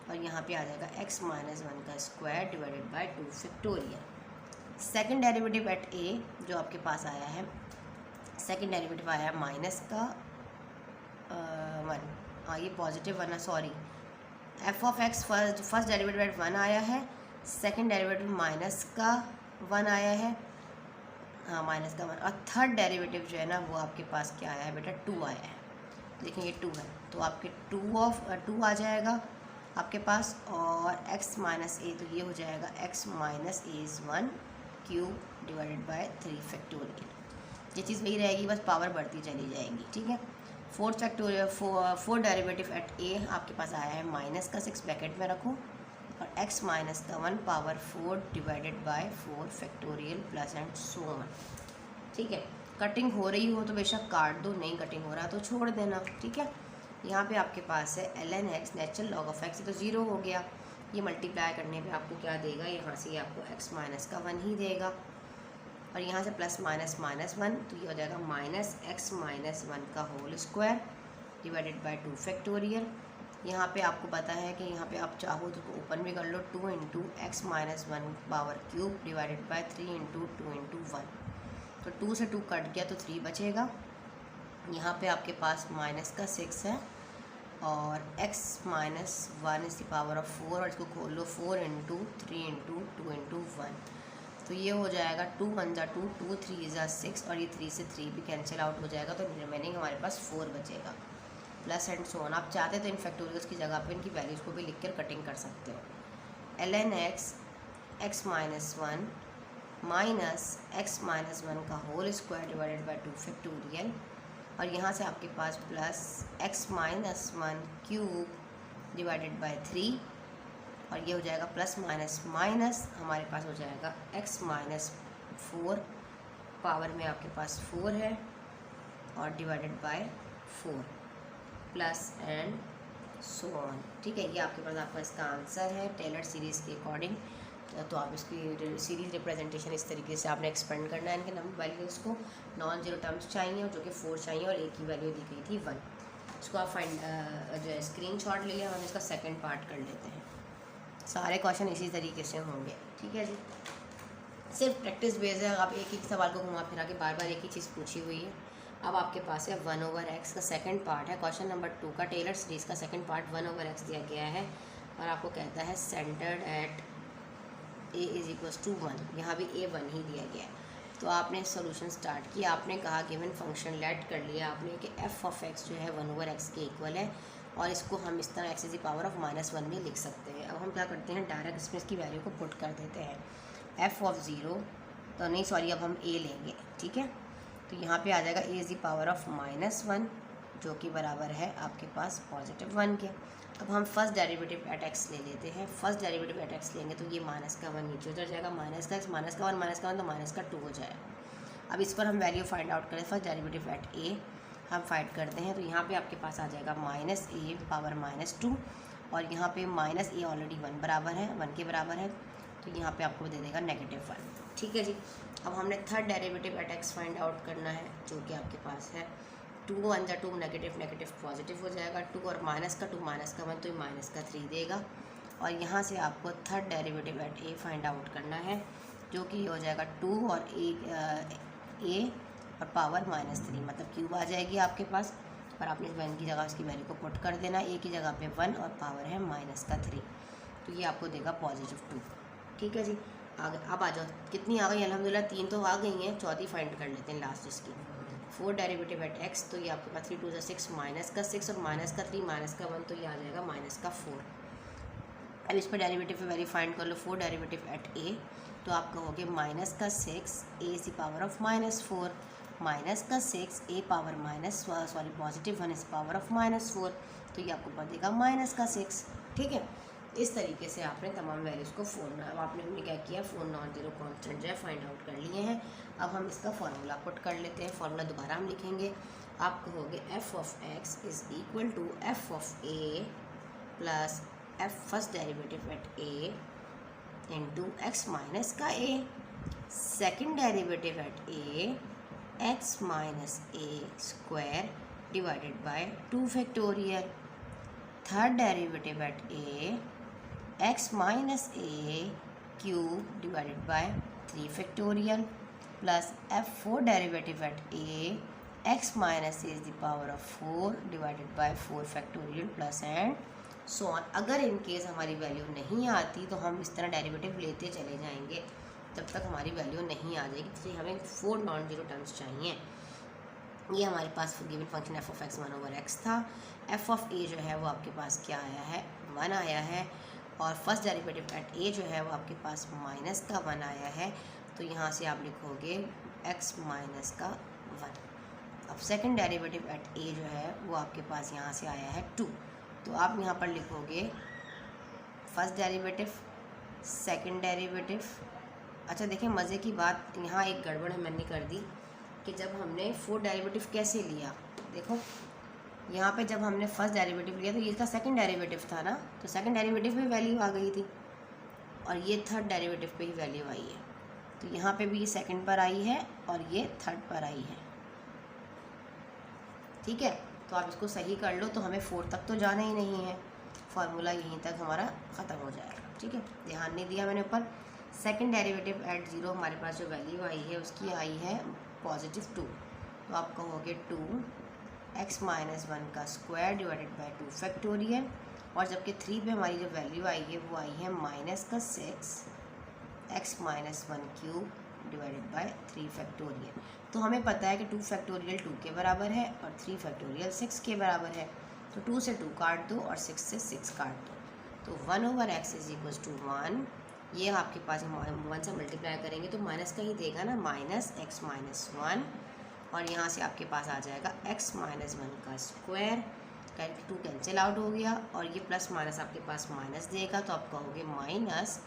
और यहाँ पे आ जाएगा x माइनस 1 का square divided by 2 factorial. Second derivative at a जो आपके पास आया है, सेकंड डेरिवेटिव आया है माइनस का 1, हाँ ये पॉजिटिव 1 है, sorry, F of x first derivative eight 1 आया है, सेकंड डेरिवेटिव माइनस का 1 आया है, हाँ माइनस का 1, और थर्ड डेरिवेटिव जो है ना वो आपके पास क्या आया है बेटा 2 आया है। देखिए ये 2 है तो आपके 2 आ जाएगा आपके पास, और x माइनस ए तो ये हो जाएगा x minus A is 1 cube divided by 3 factorial. ये चीज़ वही रहेगी, बस पावर बढ़ती चली जाएगी, ठीक है। Fourth factorial four derivative at a आपके पास आया है माइनस का 6 ब्रैकेट में रखो और x माइनस का 1 power 4 divided by 4 factorial plus and so on, ठीक है। कटिंग हो रही हो तो बेशक काट दो, नहीं कटिंग हो रहा तो छोड़ देना, ठीक है। यहाँ पे आपके पास है ln x natural log of x, तो 0 हो गया। ये मल्टीप्लाई करने पे आपको क्या देगा, यहाँ से आपको x माइनस का 1 ही देगा और यहाँ से प्लस माइनस माइनस 1 तो ये हो जाएगा माइनस x माइनस 1 का whole square divided by 2 factorial. यहाँ पे आपको पता है कि यहाँ पे आप चाहो तो ओपन भी कर लो, 2 into x minus 1 power cube divided by 3 into 2 into 1, तो 2 से 2 कट गया तो 3 बचेगा। यहाँ पे आपके पास माइनस का 6 है और x माइनस 1 इस पावर ऑफ 4 और इसको खोल लो 4 इंटू 3 इंटू 2 इंटू 1, तो ये हो जाएगा 2 1 जा 2, 2 3 जा 6 और ये 3 से 3 भी कैंसिल आउट हो जाएगा, तो रिमेनिंग हमारे पास 4 बचेगा प्लस एंड सो ऑन। आप चाहते तो इन फैक्टोरियल्स की जगह पे इनकी वैल्यूज़ को भी लिख कर कटिंग कर सकते हो। ln x minus 1 minus x minus 1 का whole square divided by 2 factorial और यहाँ से आपके पास plus x minus 1 cube divided by 3 और ये हो जाएगा प्लस माइनस माइनस, हमारे पास हो जाएगा x माइनस 4 पावर में आपके पास 4 है और divided by 4 plus and so on, ठीक है। ये आपके पास आपका इसका आंसर है टेलर सीरीज़ के अकॉर्डिंग। तो आप इसकी सीरीज़ रिप्रेजेंटेशन इस तरीके से आपने एक्सपेंड करना है। इनके नंबर वैल्यूज़ को नॉन जीरो टर्म्स चाहिए जो कि 4 चाहिए और एक की वैल्यू दी गई थी 1। इसको आप फाइंड जो है स्क्रीनशॉट ले लें, हम इसका सेकंड पार्ट कर लेते हैं। सारे क्वेश्चन इसी तरीके से होंगे, ठीक है जी। सिर्फ प्रैक्टिस बेस है, आप एक ही सवाल को घुमा फिरा के बार बार एक ही चीज़ पूछी हुई है। अब आपके पास है 1/x का सेकंड पार्ट है, क्वेश्चन नंबर 2 का टेलर सीरीज़ का सेकंड पार्ट 1/x दिया गया है और आपको कहता है centred at a is equals to 1, यहाँ भी a 1 ही दिया गया है। तो आपने सॉल्यूशन स्टार्ट किया, आपने कहा गिवन फंक्शन लेट कर लिया आपने कि f ऑफ x जो है 1/x के इक्वल है और इसको हम इस तरह x इज पावर ऑफ -1 भी लिख सकते हैं। अब हम क्या करते हैं, डायरेक्ट इसमें इसकी वैल्यू को पुट कर देते हैं। f ऑफ 0 तो नहीं सॉरी, अब हम a लेंगे, ठीक है। तो यहाँ पे आ जाएगा a is the power of -1 जो कि बराबर है आपके पास पॉजिटिव 1 के। अब हम फर्स्ट डेरिवेटिव एट x ले लेते हैं। फर्स्ट डेरिवेटिव एट x लेंगे तो ये माइनस का 1 नीचे उतर जाएगा, माइनस का x माइनस का 1 तो माइनस का 2 हो जाएगा। अब इस पर हम वैल्यू फाइंड आउट करें, फर्स्ट डेरिवेटिव एट a हम फाइंड करते हैं तो यहाँ पे आपके पास आ जाएगा -a पावर -2 और यहाँ पे -a ऑलरेडी 1 बराबर है, 1 के बराबर है, तो यहाँ पे आपको दे देगा -1, ठीक है जी। अब हमने third derivative eight x find out करना है जो कि आपके पास है 2 1 जा 2 नेगेटिव पॉजिटिव हो जाएगा, 2 और माइनस का 2 माइनस का 1 तो माइनस का 3 देगा। और यहाँ से आपको third derivative at a find out करना है जो कि हो जाएगा 2 और a और पावर -3 मतलब क्यूब आ जाएगी आपके पास और आपने 1 की जगह उसकी वैल्यू को पुट कर देना, a की जगह पे 1 और पावर है -3, तो ये आपको देगा +2, ठीक है जी। आगे अब आ जाओ, कितनी आ गई अल्हम्दुलिल्लाह 3 तो आ गई हैं, चौथी फाइंड कर लेते हैं लास्ट इसकी। 4 डेरिवेटिव एट x तो ये आपके पास 3 2 6 माइनस का 6 और माइनस का 3 माइनस का 1 तो ये आ जाएगा माइनस का 4। अब इस पर डेरिवेटिव पे वैल्यू फाइंड कर लो 4 डेरिवेटिव एट a तो आप कहोगे माइनस का 6 a इस पावर ऑफ -4 माइनस का 6 a पावर पॉजिटिव 1 इस पावर ऑफ -4 तो ये आपको पड़ देगा माइनस का 6, ठीक है। इस तरीके से आपने तमाम वैल्यूज़ को अब हमने क्या किया, 4 नॉन जीरो कॉन्स्टेंट जो है फाइंड आउट कर लिए हैं। अब हम इसका फार्मूला पुट कर लेते हैं। फार्मूला दोबारा हम लिखेंगे आप कहोगे f of x is equal to f of a plus f first derivative at a into x minus का a, second derivative at a x minus a square divided by 2 factorial, third derivative at a x minus a cube divided by 3 factorial plus f fourth derivative at a x minus a is the power of 4 divided by 4 factorial plus and so on. अगर in case हमारी value नहीं आती तो हम इस तरह derivative लेते चले जाएंगे जब तक हमारी वैल्यू नहीं आ जाएगी। तो हमें 4 नॉन जीरो टर्म्स चाहिए। ये हमारे पास given function f of x 1/x था। एफ ऑफ ए जो है वो आपके पास क्या आया है, 1 आया है, और फर्स्ट डेरिवेटिव एट ए जो है वो आपके पास माइनस का 1 आया है। तो यहाँ से आप लिखोगे x माइनस का 1। अब सेकंड डेरिवेटिव एट ए जो है वो आपके पास यहाँ से आया है 2। तो आप यहाँ पर लिखोगे फर्स्ट डेरिवेटिव, सेकंड डेरिवेटिव। अच्छा देखिए मज़े की बात, यहाँ एक गड़बड़ है मैंने कर दी कि जब हमने फोर्थ डेरिवेटिव कैसे लिया, देखो यहाँ पे जब हमने फर्स्ट डेरिवेटिव लिया तो ये इसका सेकंड डेरिवेटिव था ना, तो सेकंड डेरिवेटिव पे वैल्यू आ गई थी और ये थर्ड डेरिवेटिव पे ही वैल्यू आई है। तो यहाँ पे भी ये सेकंड पर आई है और ये थर्ड पर आई है। ठीक है, तो आप इसको सही कर लो तो हमें 4 तक तो जाना ही नहीं है, फार्मूला यहीं तक हमारा ख़त्म हो जाएगा। ठीक है, ध्यान नहीं दिया मैंने ऊपर। सेकंड डेरिवेटिव एट 0 हमारे पास जो वैल्यू आई है उसकी आई है पॉजिटिव 2। तो आप कहोगे 2x माइनस 1 का स्क्वायर डिवाइडेड बाय 2 फैक्टोरियल, और जबकि 3 पे हमारी जो वैल्यू आई है वो आई है माइनस का 6x minus 1 cube divided by 3 factorial. तो हमें पता है कि 2 फैक्टोरियल 2 के बराबर है और 3 फैक्टोरियल 6 के बराबर है। तो 2 से 2 काट दो और 6 से 6 काट दो। तो 1/x इज इक्वल टू 1। ये आपके पास 1 से मल्टीप्लाई करेंगे तो माइनस का ही देगा ना, माइनस x माइनस 1, और यहाँ से आपके पास आ जाएगा x माइनस 1 का स्क्वायर। 2 कैंसिल आउट हो गया और ये प्लस माइनस आपके पास माइनस देगा, तो आप कहोगे माइनस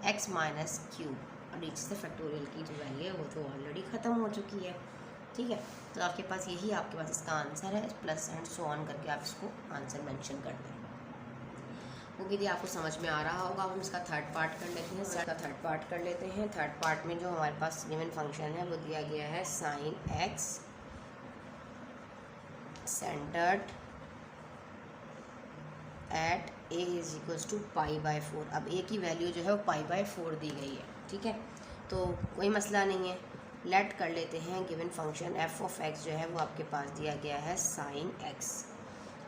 x माइनस क्यूब, और नीचे से फैक्टोरियल की जो वैल्यू है वो तो ऑलरेडी ख़त्म हो चुकी है। ठीक है, तो आपके पास यही आपके पास इसका आंसर है, प्लस एंड सो ऑन करके आप इसको आंसर मेंशन कर दें। क्योंकि यदि आपको समझ में आ रहा होगा, हम इसका थर्ड पार्ट कर लेते हैं। इसका थर्ड पार्ट कर लेते हैं। थर्ड पार्ट में जो हमारे पास गिवन फंक्शन है वो दिया गया है sine x centred at a is equals to π/4। अब ए की वैल्यू जो है वो π/4 दी गई है। ठीक है, तो कोई मसला नहीं है, लेट कर लेते हैं। Given function f of x जो है वो आपके पास दिया गया है साइन एक्स।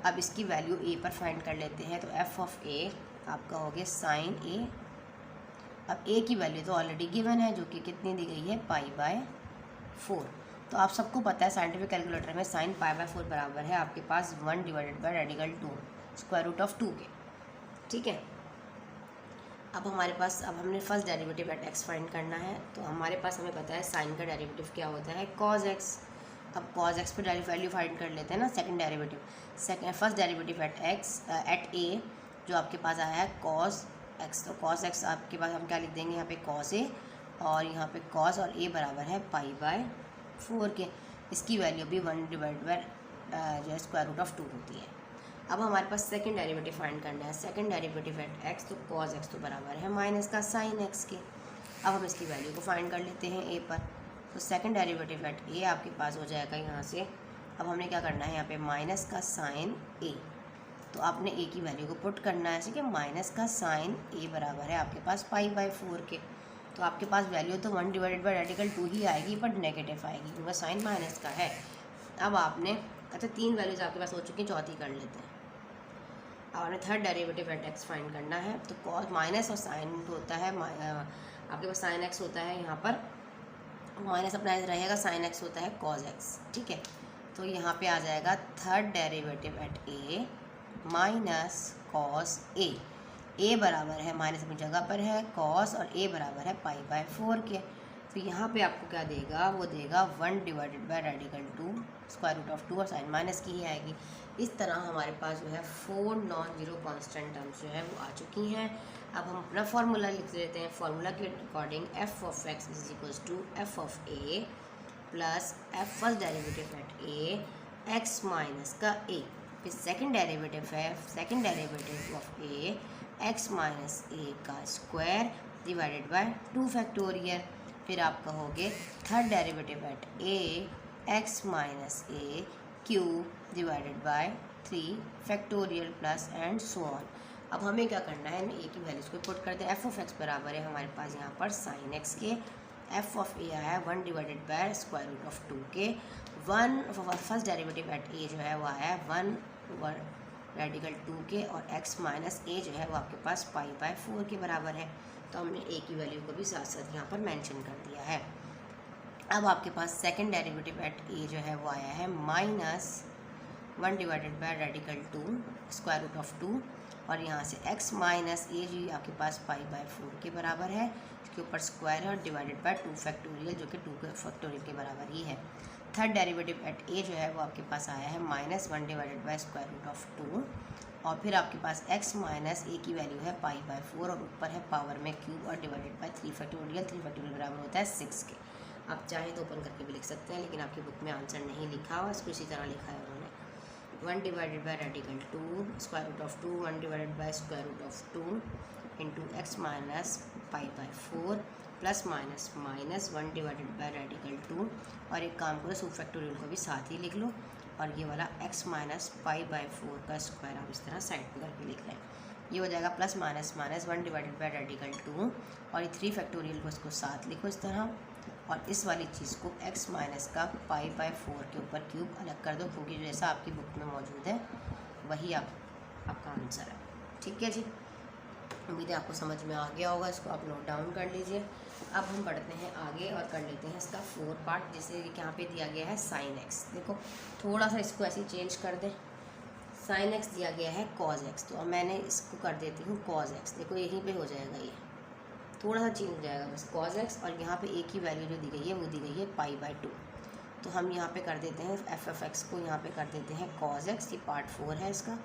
अब इसकी वैल्यू ए पर फाइंड कर लेते हैं। तो एफ ऑफ ए आप कहोगे साइन ए। अब ए की वैल्यू तो ऑलरेडी गिवन है जो कि कितनी दी गई है, π/4। तो आप सबको पता है साइंटिफिक कैलकुलेटर में साइन π/4 बराबर है आपके पास 1 divided by radical 2 square root of 2 के। ठीक है, अब हमारे पास, अब हमने first derivative at x find करना है। तो हमारे पास हमें पता है साइन का डेरिवेटिव क्या होता है, कॉज एक्स। अब कॉज एक्स पर वैल्यू फाइंड कर लेते हैं ना, second derivative. First derivative at x at a जो आपके पास आया है कॉज एक्स। तो कॉज एक्स आपके पास हम क्या लिख देंगे यहाँ पे, कॉज ए, और यहाँ पे कॉज और ए बराबर है π/4 के। इसकी वैल्यू भी 1 डिवाइड बाय जो है स्क्वायर रूट ऑफ 2 होती है। अब हमारे पास सेकंड डेरिवेटिव फाइंड करना है। सेकंड डेरिवेटिव एट एक्स, तो कॉज एक्स तो बराबर है माइनस का साइन एक्स के। अब हम इसकी वैल्यू को फाइंड कर लेते हैं ए पर। तो सेकंड डेरिवेटिव एट ए आपके पास हो जाएगा यहाँ से। अब हमने क्या करना है, यहाँ पे माइनस का साइन ए, तो आपने ए की वैल्यू को पुट करना है। ठीक है, माइनस का साइन ए बराबर है आपके पास π/4 के। तो आपके पास वैल्यू तो 1 डिवाइडेड बाय रेडिकल 2 ही आएगी, बट नेगेटिव आएगी क्योंकि साइन माइनस का है। अब आपने, अच्छा 3 वैल्यूज आपके पास हो चुकी हैं, चौथी कर लेते हैं। अब आपने third derivative at x find करना है। तो कॉस माइनस और साइन होता है, आपके पास साइन एक्स होता है, यहाँ पर माइनस अपना रहेगा, साइन एक्स होता है कॉज एक्स। ठीक है, तो यहाँ पे आ जाएगा third derivative at a minus cos a. A बराबर है, माइनस अपनी जगह पर है, कॉस और ए बराबर है π/4 के। तो यहाँ पे आपको क्या देगा, वो देगा 1 divided by radical 2 square root of 2, और साइन माइनस की ही आएगी। इस तरह हमारे पास जो है 4 नॉन जीरो कॉन्स्टेंट टर्म्स जो है वो आ चुकी हैं। अब हम अपना फार्मूला लिख लेते हैं। फार्मूला के according f of x is equals to f of a plus f first derivative at a x minus का ए, फिर सेकंड डेरिवेटिव है, second derivative of a x minus a का स्क्वायर डिवाइडेड बाय 2 फैक्टोरियल, फिर आप कहोगे third derivative at a x minus a cube divided by 3 factorial plus and so on. अब हमें क्या करना है, ए की वैल्यूज को पुट करते हैं। एफ ऑफ एक्स बराबर है हमारे पास यहाँ पर साइन एक्स के, एफ ऑफ ए आया 1 divided by square root of 2 के, 1 फर्स्ट डेरिवेटिव एट ए जो है वो आया 1 रेडिकल 2 के, और एक्स माइनस ए जो है वो आपके पास पाई बाय 4 के बराबर है। तो हमने ए की वैल्यू को भी साथ साथ यहाँ पर मेंशन कर दिया है। अब आपके पास सेकंड डेरिवेटिव एट ए जो है वो आया है -1 divided by radical 2 square root of 2, और यहाँ से x माइनस ए जी आपके पास पाई बाय 4 के बराबर है, इसके ऊपर स्क्वायर है और डिवाइडेड बाय 2 फैक्टोरियल जो कि 2 फैक्टोरियल के बराबर ही है। थर्ड डेरिवेटिव एट ए जो है वो आपके पास आया है -1 divided by square root of 2, और फिर आपके पास x माइनस ए की वैल्यू है पाई बाय 4 और ऊपर है पावर में क्यूब और डिवाइडेड बाय 3 फैक्टोरियल, 3 फैक्टोरियल बराबर होता है 6 के। आप चाहें तो ओपन करके भी लिख सकते हैं, लेकिन आपकी बुक में आंसर नहीं लिखा हुआ, इसको इसी तरह लिखा है उन्होंने। 1 divided by radical 2 square root of 2, 1 divided by square root of 2 into x minus pi by 4 plus minus minus 1 divided by radical 2, और एक काम करो 2 फैक्टोरियल को भी साथ ही लिख लो, और ये वाला x माइनस पाई बाय 4 का स्क्वायर आप इस तरह साइड पर करके लिख लें। ये हो जाएगा plus minus minus 1 divided by radical 2, और ये 3 फैक्टोरियल को इसको साथ लिखो इस तरह, और इस वाली चीज़ को x माइनस का पाई बाय 4 के ऊपर क्यूब अलग कर दो, क्योंकि जैसा आपकी बुक में मौजूद है वही आपका आंसर है। ठीक है जी, उम्मीद है आपको समझ में आ गया होगा, इसको आप नोट डाउन कर लीजिए। अब हम बढ़ते हैं आगे और कर लेते हैं इसका 4 पार्ट, जैसे यहाँ पे दिया गया है साइन एक्स। देखो थोड़ा सा इसको ऐसे चेंज कर दें, साइन एक्स दिया गया है कॉज एक्स, तो अब मैंने इसको कर देती हूँ कॉज एक्स। देखो यहीं पे हो जाएगा, ये थोड़ा सा चेंज हो जाएगा बस, कॉज एक्स, और यहाँ पे ए की वैल्यू जो दी गई है वो दी गई है पाई बाय 2। तो हम यहाँ पे कर देते हैं एफ एफ एक्स को यहाँ पे कर देते हैं कॉज एक्स, ये पार्ट 4 है इसका,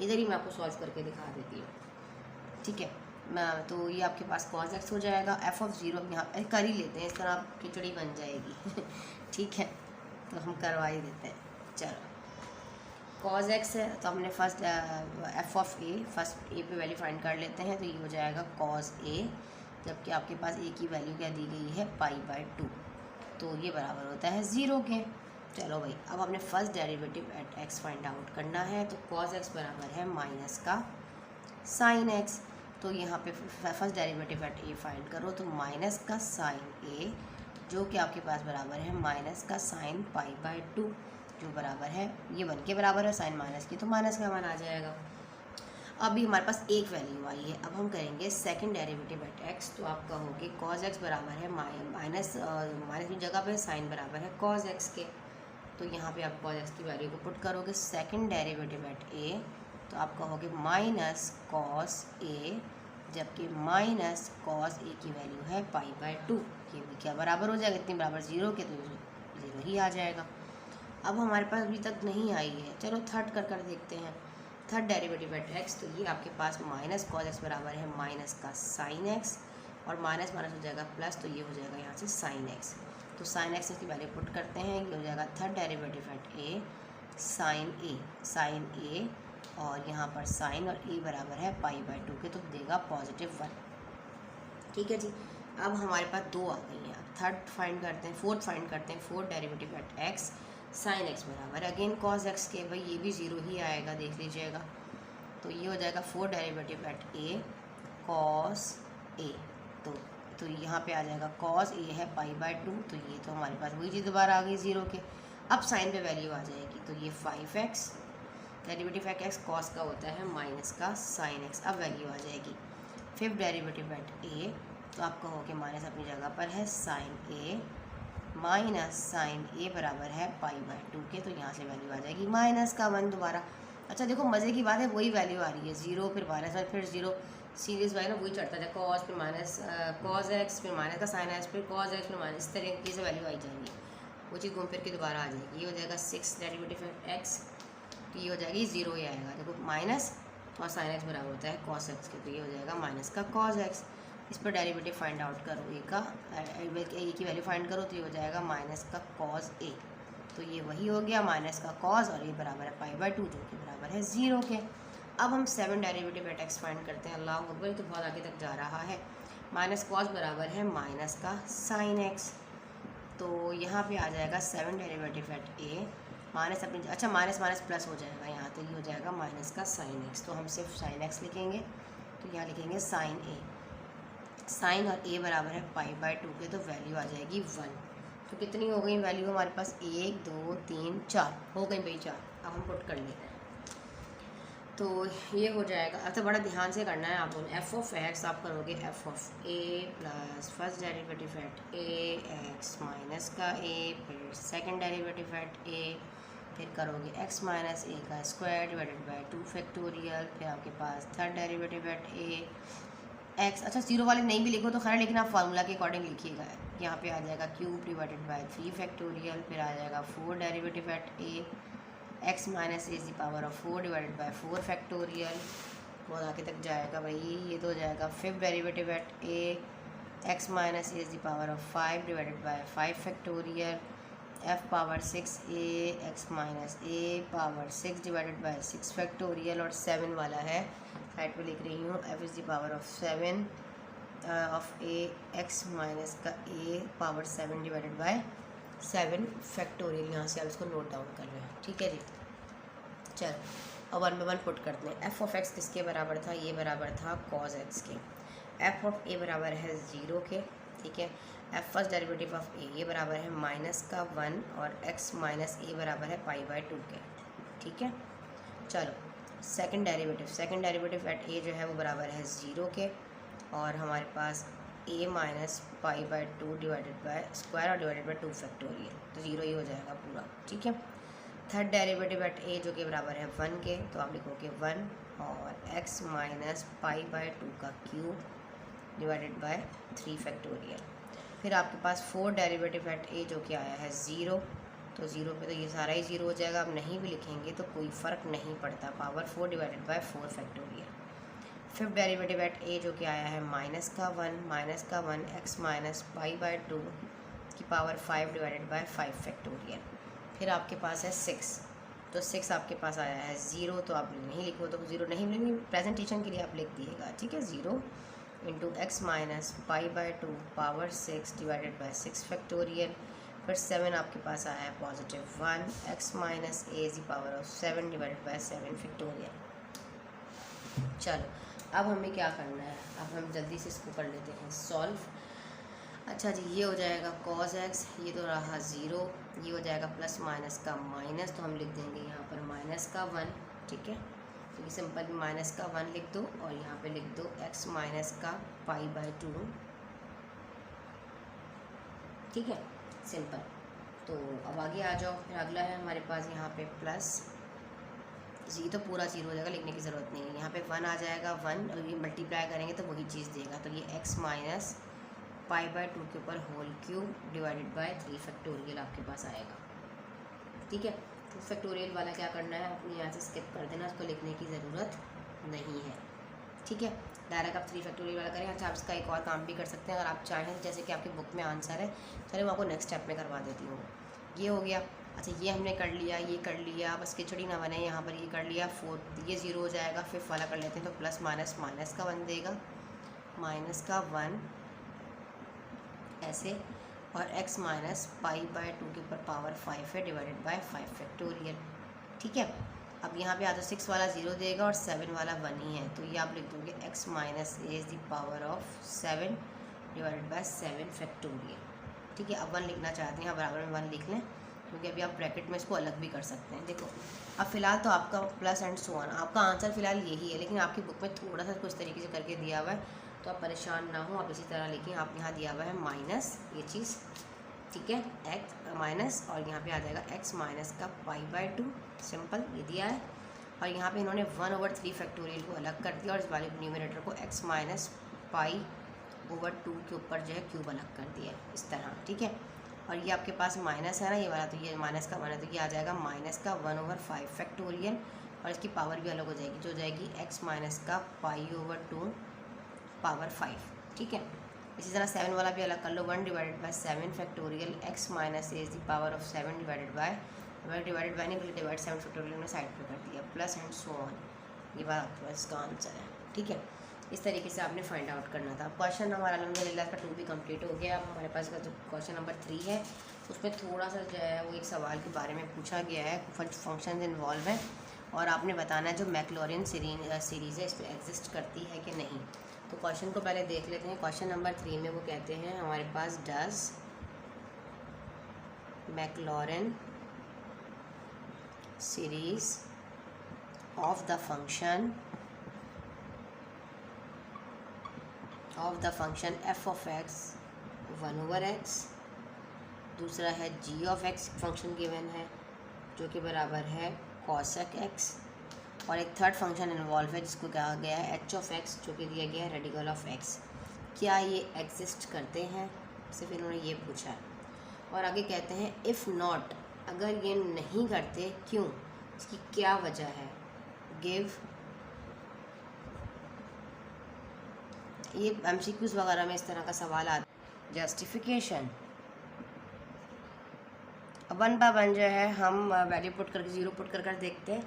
इधर ही मैं आपको सॉल्व करके दिखा देती हूँ। ठीक है, मैं तो ये आपके पास कॉज एक्स हो जाएगा, एफ ऑफ 0 यहाँ कर ही लेते हैं, इस तरह खिचड़ी बन जाएगी। ठीक है, तो हम करवा ही देते हैं। चलो कॉज एक्स है तो हमने first f of a, first a पे वैल्यू फाइंड कर लेते हैं, तो ये हो जाएगा कॉज ए, जबकि आपके पास ए की वैल्यू क्या दी गई है पाई बाय 2, तो ये बराबर होता है 0 के। चलो भाई, अब हमने first derivative at x find out करना है, तो कॉज एक्स बराबर है माइनस का साइन एक्स, तो यहाँ पे first derivative at A find करो, तो माइनस का साइन ए जो कि आपके पास बराबर है माइनस का साइन पाई बाय 2, जो बराबर है ये 1 के बराबर है, साइन माइनस की तो माइनस का मान आ जाएगा। अभी हमारे पास एक वैल्यू आई है, अब हम करेंगे सेकंड डेरिवेटिव एट एक्स, तो आप कहोगे कॉज एक्स बराबर है माइनस की जगह पे साइन बराबर है कॉज एक्स के, तो यहाँ पे आप कॉज एक्स की वैल्यू को पुट करोगे सेकंड डेरिवेटिव एट ए, तो आप कहोगे माइनस कॉस ए, जबकि माइनस कॉस ए की वैल्यू है पाई बाय 2, ये भी क्या बराबर हो जाएगा, इतनी बराबर 0 के, तो 0 ही आ जाएगा। अब हमारे पास अभी तक नहीं आई है, चलो थर्ड कर देखते हैं। थर्ड डेरिवेटिव एट एक्स, तो ये आपके पास माइनस कॉस एक्स बराबर है माइनस का साइन एक्स, और माइनस माइनस हो जाएगा प्लस, तो ये हो जाएगा यहाँ से साइन एक्स, तो साइन एक्स की वैल्यू पुट करते हैं, ये हो जाएगा third derivative at a sine a, और यहाँ पर साइन और ए बराबर है पाई बाय 2 के, तो देगा +1। ठीक है जी, अब हमारे पास 2 आ गई हैं। अब थर्ड फाइंड करते हैं, फोर्थ फाइंड करते हैं, fourth derivative at x sine x बराबर अगेन कॉस एक्स के, भाई ये भी 0 ही आएगा, देख लीजिएगा, तो ये हो जाएगा fourth derivative at a cos a, तो यहाँ पे आ जाएगा कॉस ए है पाई बाय 2, तो ये तो हमारे पास वही चीज़ दोबारा आ गई 0 के। अब साइन पे वैल्यू आ जाएगी, तो ये 5x derivative at x cos का होता है माइनस का साइन एक्स, अब वैल्यू आ जाएगी। फिफ्थ डेरिवेटिव एट ए, तो आप कहोगे माइनस अपनी जगह पर है साइन ए माइनस साइन ए बराबर है पाई बाय 2 के, तो यहाँ से वैल्यू आ जाएगी माइनस का 1 दोबारा। अच्छा देखो मज़े की बात है, वही वैल्यू आ रही है, 0 फिर माइनस 1 फिर 0, सीरीज वाई ना वही चढ़ता है, कॉस फिर माइनस कॉस एक्स फिर माइनस का साइन एक्स फिर कॉस एक्स फिर माइनस, इस तरीके से वैल्यू आई जाएगी, वो चीज़ घूम फिर के दोबारा आ जाएगी। ये हो जाएगा 6 डेरिवेटिव एक्स, तो ये हो जाएगी 0 ही आएगा, देखो माइनस और साइन एक्स बराबर होता है कॉस एक्स के, तो ये हो जाएगा माइनस का कॉस एक्स। इस पर डेरिवेटिव फाइंड आउट करो, ए की वैल्यू फाइंड करो, तो ये हो जाएगा माइनस का कॉस ए, तो ये वही हो गया माइनस का कॉस, और ये बराबर है π/2 जो कि बराबर है 0 के। अब हम 7 डेरिवेटिव एट एक्स फाइंड करते हैं। अल्लाह अकबर, तो बहुत आगे तक जा रहा है। माइनस कॉस बराबर है माइनस का साइन एक्स, तो यहाँ पे आ जाएगा 7 डेरिवेटिव एट ए माइनस अपनी, अच्छा माइनस माइनस प्लस हो जाएगा यहाँ, तो ये हो जाएगा माइनस का साइन एक्स, तो हम सिर्फ साइन एक्स लिखेंगे, तो यहाँ लिखेंगे साइन ए। साइन और ए बराबर है π/2 के, तो वैल्यू आ जाएगी 1। तो कितनी हो गई वैल्यू हमारे पास, 1 2 3 4 हो गई भाई 4। अब हम पुट कर लेते हैं, तो ये हो जाएगा। अच्छा बड़ा ध्यान से करना है आप लोग। एफ ऑफ एक्स आप करोगे F of a plus first derivative at a x minus का ए, फिर सेकंड डेरिवेटिव एट ए, फिर करोगे एक्स माइनस ए का स्क्वायर डिवाइडेड बाय 2 फैक्टोरियल, फिर आपके पास third derivative at a x. अच्छा 0 वाले नहीं भी लिखो तो खैर, लेकिन आप फार्मूला के अकॉर्डिंग लिखिएगा। यहाँ पे आ जाएगा क्यूब डिवाइडेड बाय 3 फैक्टोरियल, फिर आ जाएगा 4 derivative at a x minus a is the power of 4 divided by 4 factorial, बहुत आगे तक जाएगा भाई। ये तो हो जाएगा fifth derivative at a x minus a is the power of 5 divided by 5 factorial, F power 6 A x minus A power 6 divided by 6 factorial, और 7 वाला है साइड पे लिख रही हूँ, F is the power of 7 of a x minus का ए power 7 divided by 7 factorial. यहाँ से आप इसको नोट डाउन कर रहे हैं, ठीक है जी। चल अब 1 बाय 1 पुट करते हैं। एफ ऑफ एक्स किसके बराबर था, ये बराबर था कॉज एक्स के। एफ ऑफ ए बराबर है 0 के, ठीक है। एफ फर्स्ट डेरिवेटिव ऑफ ए ये बराबर है माइनस का 1, और एक्स माइनस ए बराबर है π/2 के, ठीक है। चलो सेकंड डेरिवेटिव एट ए जो है वो बराबर है 0 के, और हमारे पास a minus π/2 divided by square और डिवाइडेड बाय 2 फैक्टोरियल, तो 0 ही हो जाएगा पूरा, ठीक है। थर्ड डेरिवेटिव एट a जो कि बराबर है 1 के, तो आप लिखोगे 1 और x माइनस π/2 का क्यूब डिवाइडेड बाय 3 फैक्टोरियल। फिर आपके पास 4 डेरिवेटिव एट a जो कि आया है 0, तो 0 पे तो ये सारा ही 0 हो जाएगा। अब नहीं भी लिखेंगे तो कोई फ़र्क नहीं पड़ता, power 4 divided by 4 factorial. Fifth derivative at a जो कि आया है माइनस का 1 एक्स माइनस π/2 की पावर 5 डिवाइडेड बाय 5 फैक्टोरियल। फिर आपके पास है 6, तो 6 आपके पास आया है 0, तो आप नहीं लिखो तो 0 नहीं लिखेंगे, प्रेजेंटेशन के लिए आप लिख दिएगा, ठीक है। 0 into x minus π/2 power 6 divided by 6 factorial. फिर 7 आपके पास आया है positive 1 x minus a is the power of 7 divided by 7 factorial. चलो अब हमें क्या करना है, अब हम जल्दी से इसको कर लेते हैं सॉल्व। अच्छा जी, ये हो जाएगा cos x, ये तो रहा 0, ये हो जाएगा प्लस माइनस का माइनस, तो हम लिख देंगे यहाँ पर माइनस का 1, ठीक है। तो ये सिंपल माइनस का 1 लिख दो, और यहाँ पे लिख दो x माइनस का π/2, ठीक है, सिंपल। तो अब आगे आ जाओ, फिर अगला है हमारे पास यहाँ पे प्लस, ये तो पूरा 0 हो जाएगा, लिखने की ज़रूरत नहीं है। यहाँ पे 1 आ जाएगा 1, और ये मल्टीप्लाई करेंगे तो वही चीज़ देगा, तो ये x माइनस π/2 के ऊपर whole cube divided by 3 factorial आपके पास आएगा, ठीक है। तो फैक्टोरियल वाला क्या करना है, अपने यहाँ से स्किप कर देना, उसको लिखने की ज़रूरत नहीं है, ठीक है। डायरेक्ट आप 3 फैक्टोरियल वाला करें। अच्छा आप इसका एक और काम भी कर सकते हैं अगर आप चाहें, जैसे कि आपकी बुक में आंसर है, चलिए मैं आपको नेक्स्ट स्टेप में करवा देती हूँ। ये हो गया, अच्छा ये हमने कर लिया, ये कर लिया, बस खिचड़ी ना बने, यहाँ पर ये कर लिया। 4 ये 0 हो जाएगा। फिफ्थ वाला कर लेते हैं, तो प्लस माइनस माइनस का 1 देगा, माइनस का 1 ऐसे, और x माइनस π/2 के ऊपर पावर 5 है डिवाइडेड बाय 5 फैक्टोरियल, ठीक है। अब यहाँ पे आ तो 6 वाला 0 देगा और 7 वाला 1 ही है, तो ये आप लिख दोगे x minus a is the power of 7 divided by 7 factorial, ठीक है। अब 1 लिखना चाहते हैं, बराबर में 1 लिख लें, क्योंकि अभी आप ब्रैकेट में इसको अलग भी कर सकते हैं। देखो अब फ़िलहाल तो आपका प्लस एंड सो ऑन, आपका आंसर फ़िलहाल यही है, लेकिन आपकी बुक में थोड़ा सा कुछ तरीके से करके दिया हुआ है, तो आप परेशान ना हो, आप इसी तरह लिखें। आप यहाँ दिया हुआ है माइनस ये चीज़, ठीक है, x माइनस, और यहाँ पे आ जाएगा x माइनस का π/2, सिंपल ये दिया है। और यहाँ पे इन्होंने 1/3 फैक्टोरियल को अलग कर दिया, और इस वाले न्यूमरेटर को x माइनस π/2 के ऊपर जो है क्यूब अलग कर दिया है, इस तरह, ठीक है। और ये आपके पास माइनस है ना, ये वाला, तो ये माइनस का 1 है, तो ये आ जाएगा माइनस का 1/5 फैक्टोरियल, और इसकी पावर भी अलग हो जाएगी, जो हो जाएगी x माइनस का π/2 पावर 5, ठीक है। इसी तरह 7 वाला भी अलग कर लो, 1 divided by 7 factorial x minus a is the power of 7 divided by नहीं बल्कि डिवाइड 7 फैक्टोरियल में साइड पे कर दिया, प्लस एंड सो ऑन। ये बात आपके पास इसका आंसर है, ठीक है। इस तरीके से आपने फाइंड आउट करना था। क्वेश्चन हमारा अल्हम्दुलिल्लाह का 2 भी कंप्लीट हो गया। अब हमारे पास का जो क्वेश्चन नंबर 3 है उसमें थोड़ा सा जो है वो एक सवाल के बारे में पूछा गया है, फंक्शन इन्वॉल्व है और आपने बताना है जो मैक्लॉरिन सीरीज़ है इसमें एग्जिस्ट करती है कि नहीं। तो क्वेश्चन को पहले देख लेते हैं। क्वेश्चन नंबर 3 में वो कहते हैं हमारे पास does Maclaurin series of the function f of x 1/x, दूसरा है g ऑफ x फंक्शन गिवन है जो कि बराबर है cosec x, और एक थर्ड फंक्शन इन्वॉल्व है जिसको कहा गया है h ऑफ x जो कि दिया गया है रेडिकल ऑफ x। क्या ये एग्जिस्ट करते हैं, सिर्फ इन्होंने ये पूछा है। और आगे कहते हैं इफ़ नॉट, अगर ये नहीं करते क्यों, इसकी क्या वजह है। गिव, ये MCQs वगैरह में इस तरह का सवाल आता है। जस्टिफिकेशन, अब 1 बाय 1 जो है हम वैल्यू पुट करके 0 पुट कर देखते हैं।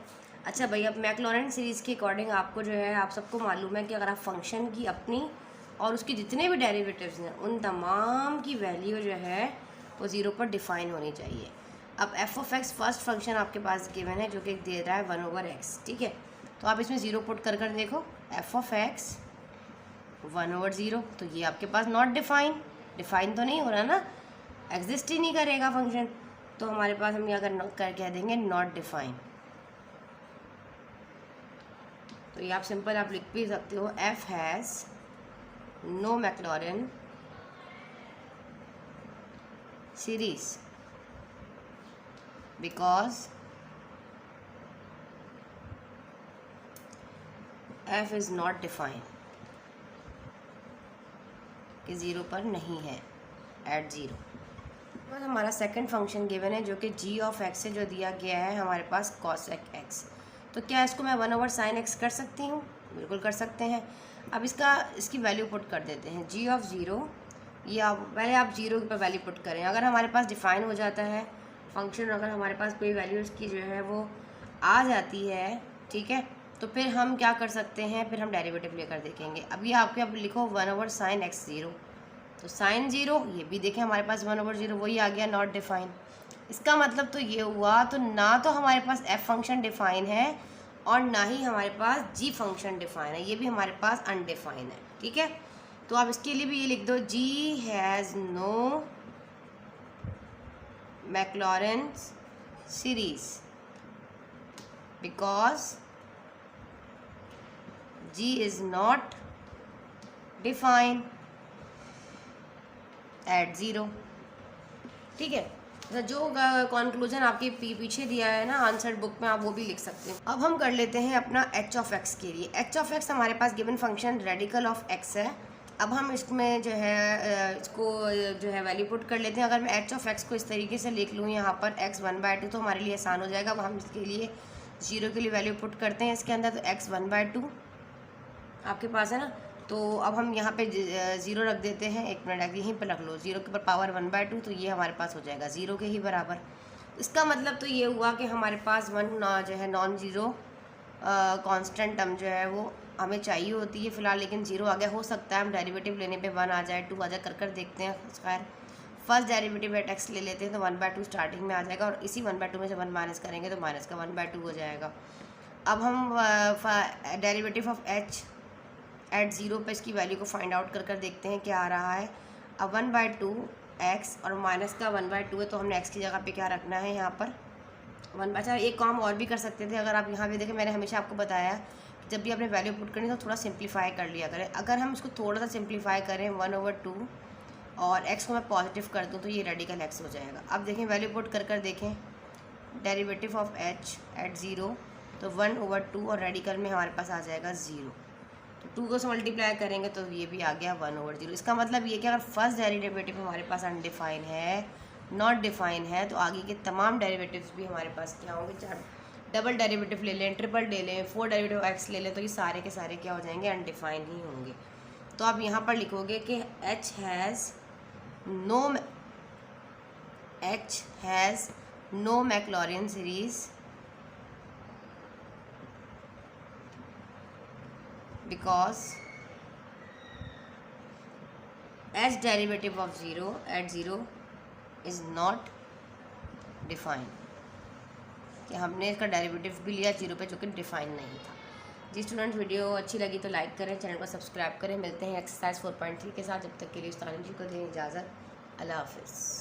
अच्छा भाई, अब मैक्लॉरिन सीरीज़ के अकॉर्डिंग आपको जो है आप सबको मालूम है कि अगर आप फंक्शन की अपनी और उसके जितने भी डेरिवेटिव्स हैं उन तमाम की वैल्यू जो है वो 0 पर डिफ़ाइन होनी चाहिए। अब f of x first function आपके पास गिवन है जो कि दे रहा है 1/x, ठीक है। तो आप इसमें 0 पुट कर देखो, f ऑफ x 1/0, तो ये आपके पास नॉट डिफाइन तो नहीं हो रहा ना, एग्जिस्ट ही नहीं करेगा फंक्शन। तो हमारे पास हम यहाँ कर कह देंगे नॉट डिफाइन। तो ये आप सिंपल आप लिख भी सकते हो, f has no Maclaurin series because f is not define, कि 0 पर नहीं है एट 0। बस हमारा सेकंड फंक्शन गिवन है जो कि g ऑफ x से जो दिया गया है हमारे पास cosec x। तो क्या इसको मैं 1/sin x कर सकती हूँ, बिल्कुल कर सकते हैं। अब इसकी वैल्यू पुट कर देते हैं, g ऑफ 0, या पहले आप 0 पर वैल्यू पुट करें। अगर हमारे पास डिफ़ाइन हो जाता है फंक्शन, अगर हमारे पास कोई वैल्यू इसकी जो है वो आ जाती है, ठीक है, तो फिर हम क्या कर सकते हैं, फिर हम डेरिवेटिव लेकर देखेंगे। अब ये आपके अब लिखो 1/sin x 0, तो sin 0 ये भी देखें हमारे पास 1/0 वही आ गया नॉट डिफाइन। इसका मतलब तो ये हुआ, तो ना तो हमारे पास f फंक्शन डिफाइन है और ना ही हमारे पास g फंक्शन डिफाइन है, ये भी हमारे पास अनडिफाइन है, ठीक है। तो आप इसके लिए भी ये लिख दो, g has no Maclaurin series because g is not defined at 0, ठीक है। तो जो कंक्लूजन आपके पीछे दिया है ना आंसर बुक में, आप वो भी लिख सकते हैं। अब हम कर लेते हैं अपना h ऑफ x के लिए। h ऑफ x हमारे पास given function radical of x है। अब हम इसमें जो है इसको जो है वैल्यू पुट कर लेते हैं। अगर मैं h ऑफ x को इस तरीके से लिख लूँ यहाँ पर x 1/2, तो हमारे लिए आसान हो जाएगा। अब हम इसके लिए 0 के लिए वैल्यू पुट करते हैं इसके अंदर, तो x 1/2 आपके पास है ना। तो अब हम यहाँ पे 0 रख देते हैं, 1 मिनट यहीं पर रख लो, 0 के ऊपर पावर 1/2, तो ये हमारे पास हो जाएगा 0 के ही बराबर। इसका मतलब तो ये हुआ कि हमारे पास 1 जो है नॉन ज़ीरो कांस्टेंट टर्म जो है वो हमें चाहिए होती है फ़िलहाल, लेकिन 0 आ गया। हो सकता है हम डेरिवेटिव लेने पे 1 आ जाए, 2 आ जाए, कर देखते हैं। खैर फर्स्ट डेरिवेटिव एट x ले लेते हैं, तो 1/2 स्टार्टिंग में आ जाएगा और इसी 1/2 में से 1 माइनस करेंगे तो माइनस का 1/2 हो जाएगा। अब हम डेरिवेटिव ऑफ h एट 0 पे इसकी वैल्यू को फाइंड आउट कर देखते हैं क्या आ रहा है। अब 1/2 x और माइनस का 1/2 है, तो हमने x की जगह पे क्या रखना है यहाँ पर 1। अच्छा, एक काम और भी कर सकते थे। अगर आप यहाँ पे देखें, मैंने हमेशा आपको बताया कि जब भी आपने वैल्यू पुट करनी तो थोड़ा सिंप्लीफाई कर लिया करें। अगर हम इसको थोड़ा सा सिंप्लीफाई करें 1/2 और x को मैं पॉजिटिव कर दूँ तो ये रेडिकल x हो जाएगा। अब देखें वैल्यू पुट कर देखें, डेरिवेटिव ऑफ h एट 0, तो 1/2 और रेडिकल में हमारे पास आ जाएगा 0, तो 2 को से मल्टीप्लाई करेंगे तो ये भी आ गया 1/0। इसका मतलब ये कि अगर फर्स्ट डेरिवेटिव हमारे पास अनडिफाइन है, नॉट डिफाइन है, तो आगे के तमाम डेरिवेटिव्स भी हमारे पास क्या होंगे, चाहे डबल डेरिवेटिव ले लें, ट्रिपल ले लें, 4 डेरिवेटिव x ले लें, तो ये सारे के सारे क्या हो जाएंगे, अनडिफाइन ही होंगे। तो आप यहाँ पर लिखोगे कि H has no Maclaurin series because H derivative of 0 at 0 is not defined, कि हमने इसका डेरिवेटिव भी लिया 0 पे जो कि डिफाइन नहीं था। जी स्टूडेंट्स, वीडियो अच्छी लगी तो लाइक करें, चैनल को सब्सक्राइब करें। मिलते हैं एक्सरसाइज 4.3 के साथ। जब तक के लिए उस्ताद जी को दें इजाज़त। अल्लाह हाफिज़।